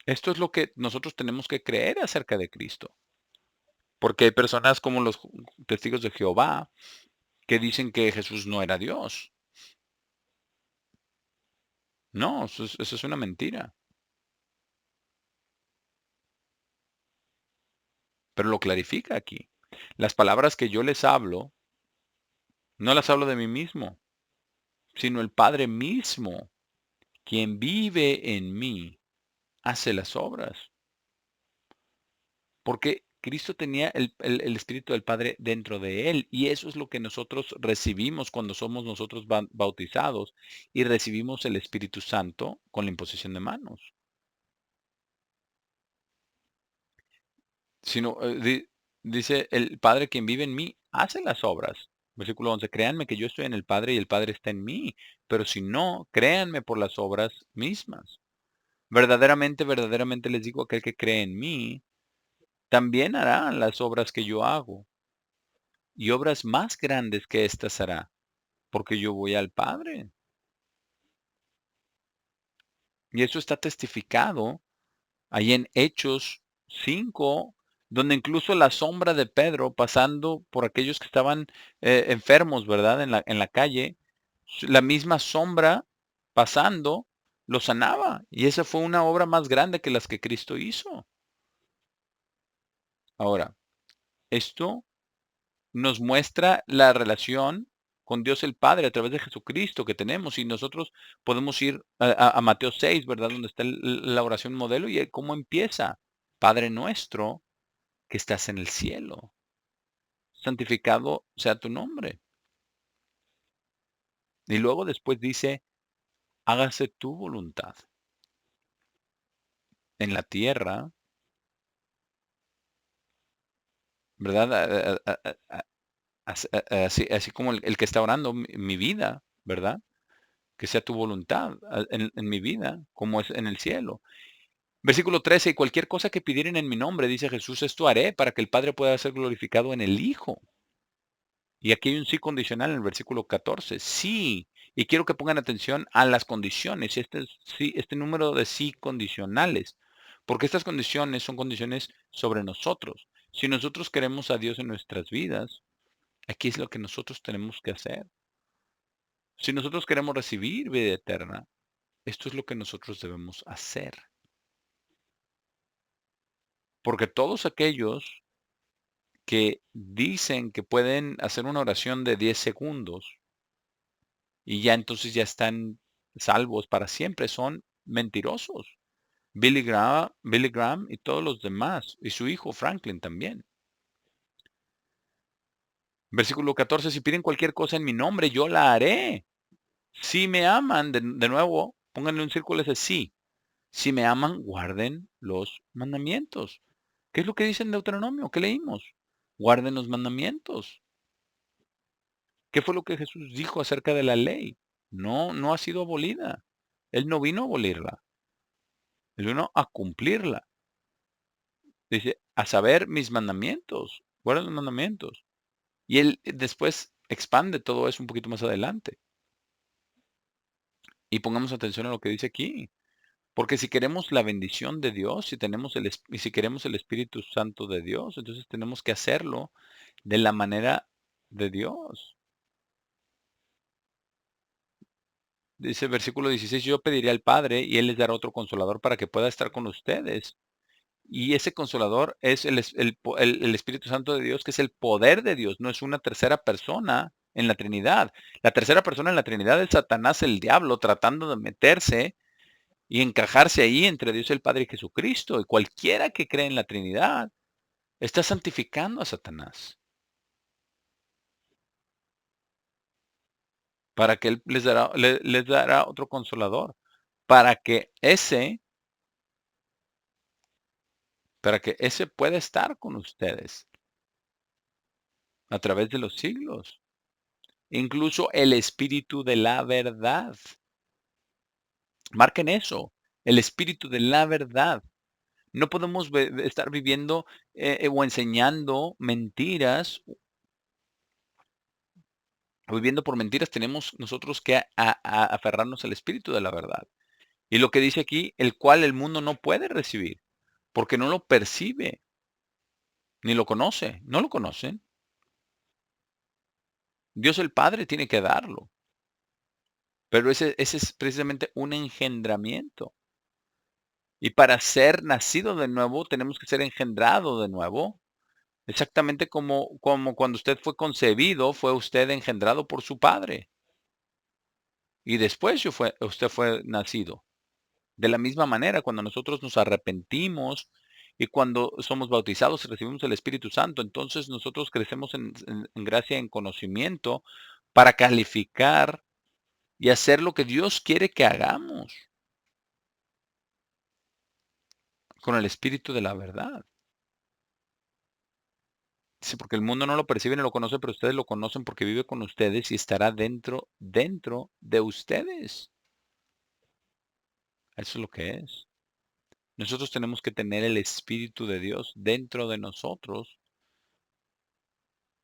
Esto es lo que nosotros tenemos que creer acerca de Cristo. Porque hay personas como los testigos de Jehová que dicen que Jesús no era Dios. No, eso es una mentira. Pero lo clarifica aquí. Las palabras que yo les hablo, no las hablo de mí mismo, sino el Padre mismo, quien vive en mí, hace las obras. Porque Cristo tenía el Espíritu del Padre dentro de él y eso es lo que nosotros recibimos cuando somos nosotros bautizados y recibimos el Espíritu Santo con la imposición de manos. Sino, dice, el Padre quien vive en mí hace las obras. Versículo 11, créanme que yo estoy en el Padre y el Padre está en mí, pero si no, créanme por las obras mismas. Verdaderamente, verdaderamente les digo, aquel que cree en mí, también hará las obras que yo hago, y obras más grandes que éstas hará, porque yo voy al Padre. Y eso está testificado ahí en Hechos 5, donde incluso la sombra de Pedro pasando por aquellos que estaban enfermos, ¿verdad? En la calle, la misma sombra pasando lo sanaba. Y esa fue una obra más grande que las que Cristo hizo. Ahora, esto nos muestra la relación con Dios el Padre a través de Jesucristo que tenemos y nosotros podemos ir a Mateo 6, ¿verdad? Donde está la oración modelo y cómo empieza. Padre nuestro que estás en el cielo, santificado sea tu nombre. Y luego después dice, hágase tu voluntad en la tierra, ¿verdad? Así como el que está orando mi vida, ¿verdad? Que sea tu voluntad en mi vida, como es en el cielo. Versículo 13, y cualquier cosa que pidieren en mi nombre, dice Jesús, esto haré para que el Padre pueda ser glorificado en el Hijo. Y aquí hay un sí condicional en el versículo 14. Sí, y quiero que pongan atención a las condiciones, sí, este número de sí condicionales, porque estas condiciones son condiciones sobre nosotros. Si nosotros queremos a Dios en nuestras vidas, aquí es lo que nosotros tenemos que hacer. Si nosotros queremos recibir vida eterna, esto es lo que nosotros debemos hacer. Porque todos aquellos que dicen que pueden hacer una oración de 10 segundos y ya entonces ya están salvos para siempre, son mentirosos. Billy Graham y todos los demás, y su hijo Franklin también. Versículo 14, si piden cualquier cosa en mi nombre, yo la haré. Si me aman, de nuevo, pónganle un círculo ese sí. Si me aman, guarden los mandamientos. ¿Qué es lo que dice en Deuteronomio? ¿Qué leímos? Guarden los mandamientos. ¿Qué fue lo que Jesús dijo acerca de la ley? No, no ha sido abolida. Él no vino a abolirla. Él vino a cumplirla. Dice, a saber mis mandamientos. Guarden los mandamientos. Y él después expande todo eso un poquito más adelante. Y pongamos atención a lo que dice aquí. Porque si queremos la bendición de Dios, y si queremos el Espíritu Santo de Dios, entonces tenemos que hacerlo de la manera de Dios. Dice el versículo 16, yo pediré al Padre y Él les dará otro consolador para que pueda estar con ustedes. Y ese consolador es el Espíritu Santo de Dios, que es el poder de Dios, no es una tercera persona en la Trinidad. La tercera persona en la Trinidad es Satanás, el diablo, tratando de meterse y encajarse ahí entre Dios el Padre y Jesucristo. Y cualquiera que cree en la Trinidad está santificando a Satanás para que Él les dará otro consolador, para que ese, para que ese pueda estar con ustedes a través de los siglos. Incluso el Espíritu de la verdad. Marquen eso, el Espíritu de la verdad. No podemos estar viviendo o enseñando mentiras o viviendo por mentiras. Tenemos nosotros que aferrarnos al Espíritu de la verdad. Y lo que dice aquí, el cual el mundo no puede recibir, porque no lo percibe, ni lo conoce. No lo conocen. Dios el Padre tiene que darlo. Pero ese es precisamente un engendramiento. Y para ser nacido de nuevo, tenemos que ser engendrado de nuevo. Exactamente como cuando usted fue concebido, fue usted engendrado por su padre. Y después usted fue nacido. De la misma manera, cuando nosotros nos arrepentimos y cuando somos bautizados y recibimos el Espíritu Santo, entonces nosotros crecemos en gracia, en conocimiento, para calificar y hacer lo que Dios quiere que hagamos con el Espíritu de la verdad. Sí, porque el mundo no lo percibe ni lo conoce, pero ustedes lo conocen porque vive con ustedes y estará dentro de ustedes. Eso es lo que es. Nosotros tenemos que tener el Espíritu de Dios dentro de nosotros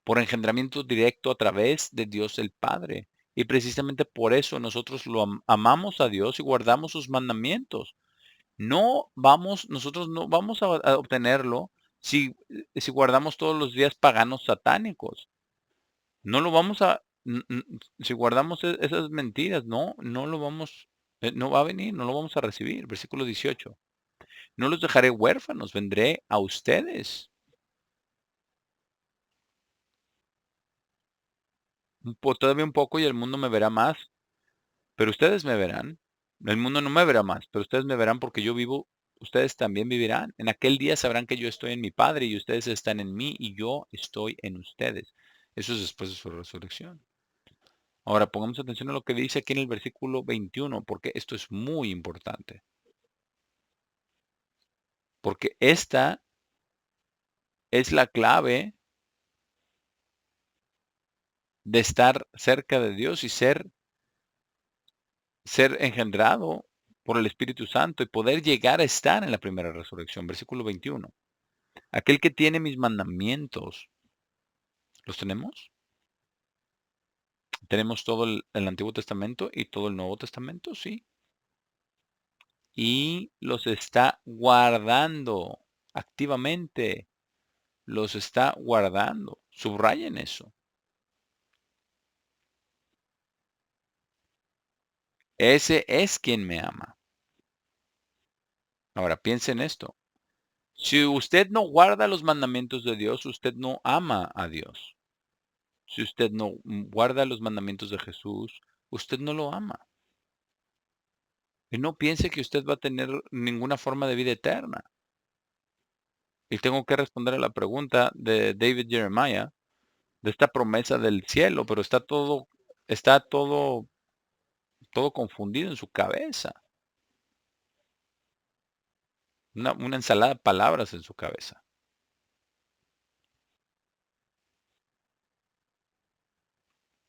por engendramiento directo a través de Dios el Padre. Y precisamente por eso nosotros amamos a Dios y guardamos sus mandamientos. Nosotros no vamos a obtenerlo si guardamos todos los días paganos satánicos. No lo vamos a, si guardamos esas mentiras, no lo vamos, no va a venir, no lo vamos a recibir. Versículo 18. No los dejaré huérfanos, vendré a ustedes. Todavía un poco y el mundo me verá más, pero ustedes me verán. El mundo no me verá más, pero ustedes me verán porque yo vivo, ustedes también vivirán. En aquel día sabrán que yo estoy en mi Padre y ustedes están en mí y yo estoy en ustedes. Eso es después de su resurrección. Ahora pongamos atención a lo que dice aquí en el versículo 21, porque esto es muy importante. Porque esta es la clave de estar cerca de Dios y ser engendrado por el Espíritu Santo y poder llegar a estar en la primera resurrección. Versículo 21. Aquel que tiene mis mandamientos, ¿los tenemos? Tenemos todo el Antiguo Testamento y todo el Nuevo Testamento, sí. Y los está guardando activamente, los está guardando. Subrayen eso. Ese es quien me ama. Ahora piense en esto. Si usted no guarda los mandamientos de Dios, usted no ama a Dios. Si usted no guarda los mandamientos de Jesús, usted no lo ama. Y no piense que usted va a tener ninguna forma de vida eterna. Y tengo que responder a la pregunta de David Jeremiah de esta promesa del cielo, pero está todo confundido en su cabeza, una ensalada de palabras en su cabeza.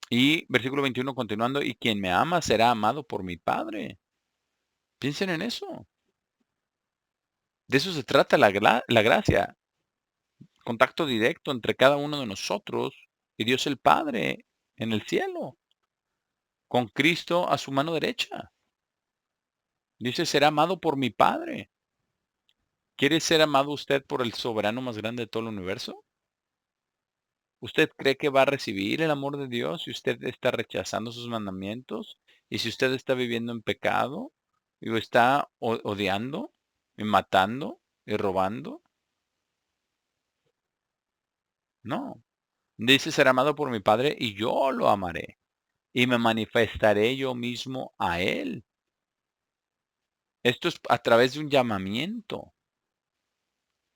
Y versículo 21 continuando, y quien me ama será amado por mi Padre. Piensen en eso. De eso se trata la gracia, contacto directo entre cada uno de nosotros y Dios el Padre en el cielo, con Cristo a su mano derecha. Dice, será amado por mi Padre. ¿Quiere ser amado usted por el soberano más grande de todo el universo? ¿Usted cree que va a recibir el amor de Dios si usted está rechazando sus mandamientos? ¿Y si usted está viviendo en pecado? ¿Y lo está odiando? ¿Y matando? ¿Y robando? No. Dice ser amado por mi Padre y yo lo amaré. Y me manifestaré yo mismo a Él. Esto es a través de un llamamiento,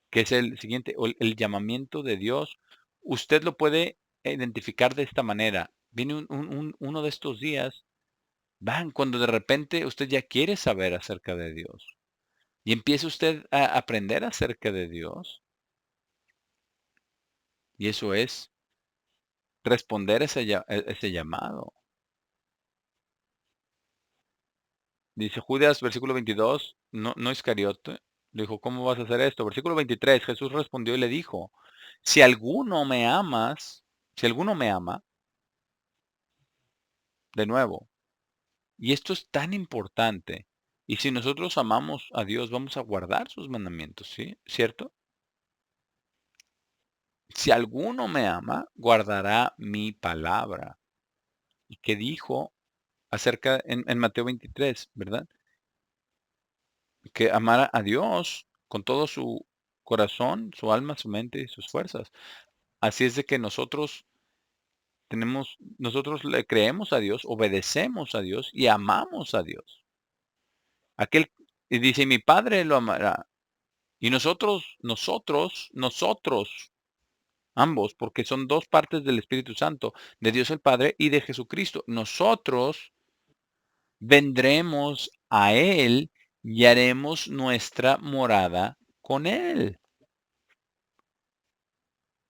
que es el siguiente, o el llamamiento de Dios. Usted lo puede identificar de esta manera. Viene uno de estos días. Van, cuando de repente usted ya quiere saber acerca de Dios y empieza usted a aprender acerca de Dios, y eso es responder ese llamado. Dice Judas, versículo 22, no Iscariote, le dijo, ¿cómo vas a hacer esto? Versículo 23, Jesús respondió y le dijo, si alguno me amas, si alguno me ama, de nuevo, y esto es tan importante, y si nosotros amamos a Dios, vamos a guardar sus mandamientos, ¿sí? ¿Cierto? Si alguno me ama, guardará mi palabra. ¿Y qué dijo acerca en Mateo 23, verdad? Que amara a Dios con todo su corazón, su alma, su mente y sus fuerzas. Así es de que nosotros le creemos a Dios, obedecemos a Dios y amamos a Dios. Aquel, y dice, mi Padre lo amará. Y nosotros, ambos, porque son dos partes del Espíritu Santo, de Dios el Padre y de Jesucristo. Nosotros vendremos a Él y haremos nuestra morada con Él.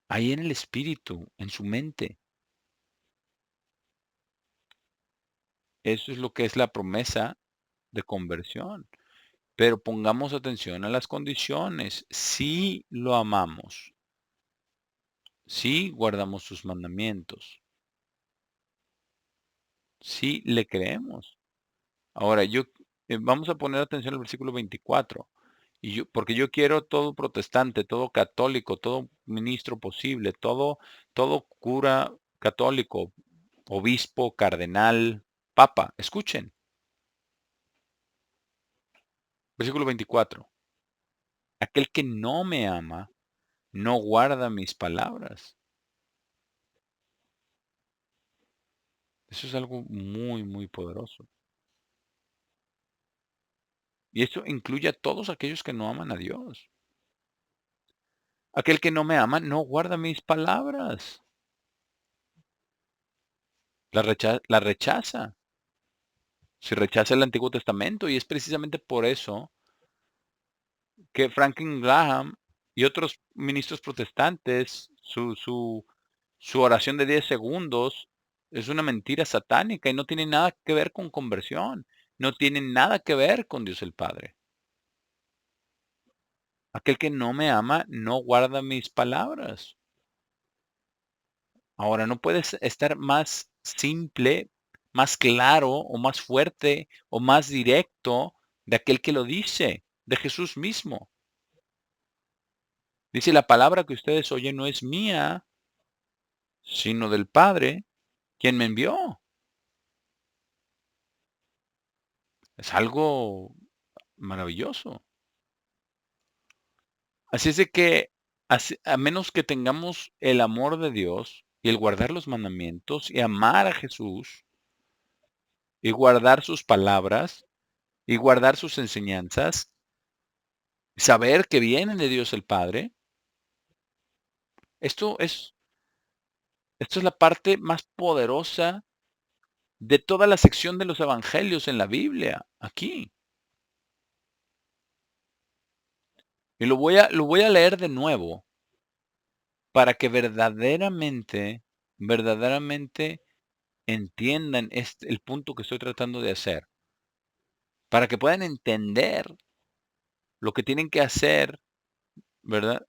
Ahí en el Espíritu, en su mente. Eso es lo que es la promesa de conversión. Pero pongamos atención a las condiciones. Si lo amamos, si guardamos sus mandamientos, si le creemos. Ahora, vamos a poner atención al versículo 24. Porque yo quiero todo protestante, todo católico, todo ministro posible, todo cura católico, obispo, cardenal, papa. Escuchen, versículo 24. Aquel que no me ama, no guarda mis palabras. Eso es algo muy, muy poderoso. Y esto incluye a todos aquellos que no aman a Dios. Aquel que no me ama, no guarda mis palabras. La rechaza. Si rechaza el Antiguo Testamento. Y es precisamente por eso que Franklin Graham y otros ministros protestantes, su oración de 10 segundos es una mentira satánica y no tiene nada que ver con conversión. No tiene nada que ver con Dios el Padre. Aquel que no me ama no guarda mis palabras. Ahora, no puedes estar más simple, más claro o más fuerte o más directo de aquel que lo dice, de Jesús mismo. Dice, la palabra que ustedes oyen no es mía, sino del Padre, quien me envió. Es algo maravilloso. Así es de que, a menos que tengamos el amor de Dios y el guardar los mandamientos y amar a Jesús y guardar sus palabras y guardar sus enseñanzas, saber que vienen de Dios el Padre, esto Esto es la parte más poderosa de toda la sección de los evangelios en la Biblia, aquí. Y lo voy a leer de nuevo para que verdaderamente entiendan el punto que estoy tratando de hacer, para que puedan entender lo que tienen que hacer, ¿verdad?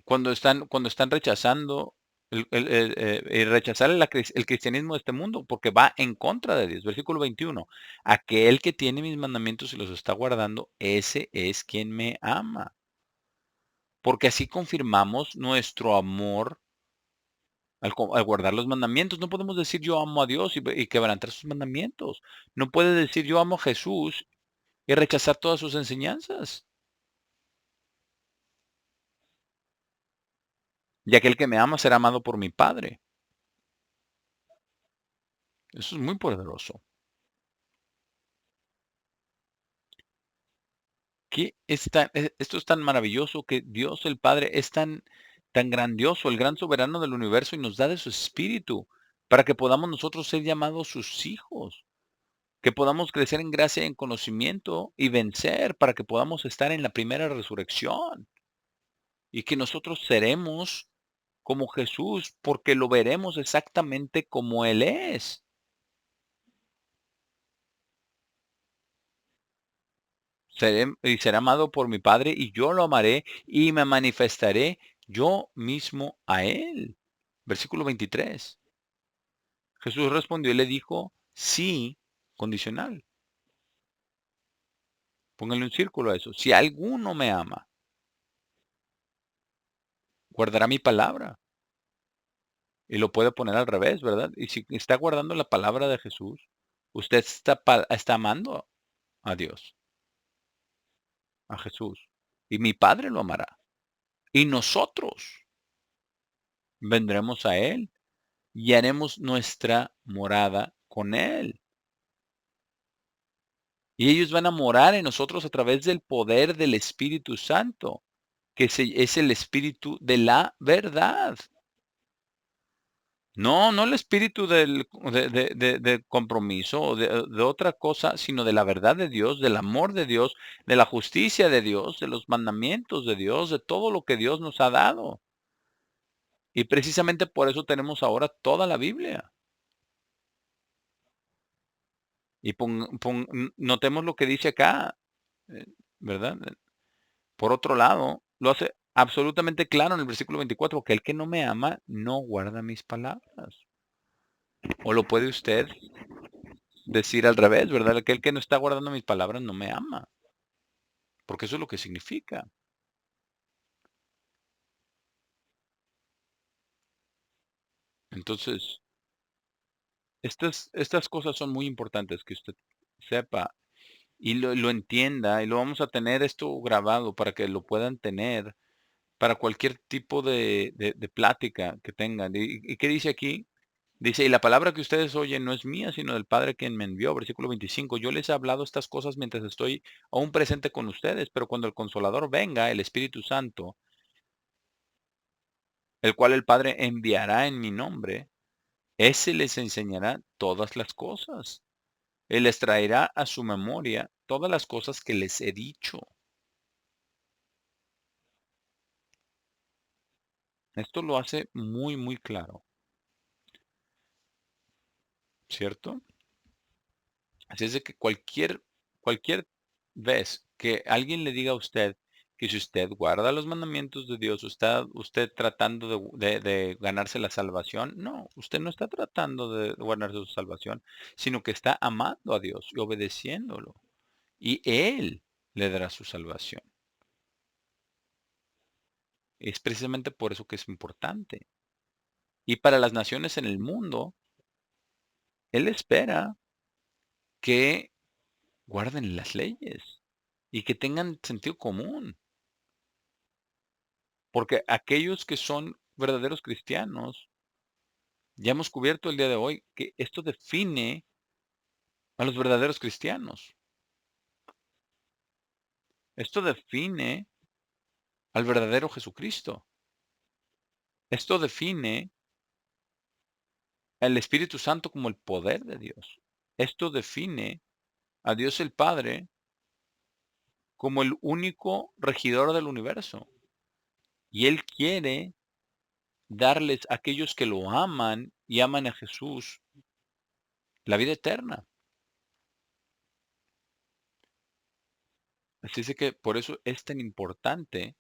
Cuando están rechazando rechazar el cristianismo de este mundo, porque va en contra de Dios. Versículo 21, aquel que tiene mis mandamientos y los está guardando, ese es quien me ama. Porque así confirmamos nuestro amor al guardar los mandamientos. No podemos decir yo amo a Dios y quebrantar sus mandamientos. No puede decir yo amo a Jesús y rechazar todas sus enseñanzas. Y aquel que me ama será amado por mi Padre. Eso es muy poderoso. Esto es tan maravilloso que Dios el Padre es tan grandioso, el gran soberano del universo y nos da de su espíritu para que podamos nosotros ser llamados sus hijos, que podamos crecer en gracia y en conocimiento y vencer para que podamos estar en la primera resurrección y que nosotros seremos como Jesús porque lo veremos exactamente como Él es. Y será amado por mi Padre, y yo lo amaré y me manifestaré yo mismo a él. Versículo 23. Jesús respondió y le dijo, sí, condicional. Póngale un círculo a eso. Si alguno me ama, guardará mi palabra. Y lo puede poner al revés, ¿verdad? Y si está guardando la palabra de Jesús, usted está amando a Dios, a Jesús. Y mi Padre lo amará. Y nosotros vendremos a él y haremos nuestra morada con Él. Y ellos van a morar en nosotros a través del poder del Espíritu Santo, que es el Espíritu de la verdad. No, no el espíritu de compromiso o de otra cosa, sino de la verdad de Dios, del amor de Dios, de la justicia de Dios, de los mandamientos de Dios, de todo lo que Dios nos ha dado. Y precisamente por eso tenemos ahora toda la Biblia. Y notemos lo que dice acá, eh, ¿verdad? Por otro lado, lo hace absolutamente claro en el versículo 24, que el que no me ama no guarda mis palabras. O lo puede usted decir al revés, ¿verdad? Aquel que no está guardando mis palabras no me ama, porque eso es lo que significa. Entonces, estas cosas son muy importantes que usted sepa y lo entienda y lo vamos a tener esto grabado para que lo puedan tener para cualquier tipo de plática que tengan. ¿Y qué dice aquí? Dice, y la palabra que ustedes oyen no es mía, sino del Padre quien me envió. Versículo 25. Yo les he hablado estas cosas mientras estoy aún presente con ustedes, pero cuando el Consolador venga, el Espíritu Santo, el cual el Padre enviará en mi nombre, ese les enseñará todas las cosas. Él les traerá a su memoria todas las cosas que les he dicho. Esto lo hace muy, muy claro, ¿cierto? Así es de que cualquier vez que alguien le diga a usted que si usted guarda los mandamientos de Dios, está usted tratando de ganarse la salvación. No, usted no está tratando de ganarse su salvación, sino que está amando a Dios y obedeciéndolo. Y Él le dará su salvación. Es precisamente por eso que es importante. Y para las naciones en el mundo, Él espera que guarden las leyes y que tengan sentido común. Porque aquellos que son verdaderos cristianos, ya hemos cubierto el día de hoy que esto define a los verdaderos cristianos. Esto define al verdadero Jesucristo. Esto define al Espíritu Santo como el poder de Dios. Esto define a Dios el Padre como el único regidor del universo. Y Él quiere darles a aquellos que lo aman y aman a Jesús la vida eterna. Así es de que por eso es tan importante,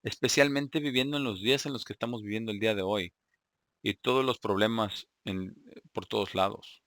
especialmente viviendo en los días en los que estamos viviendo el día de hoy y todos los problemas por todos lados.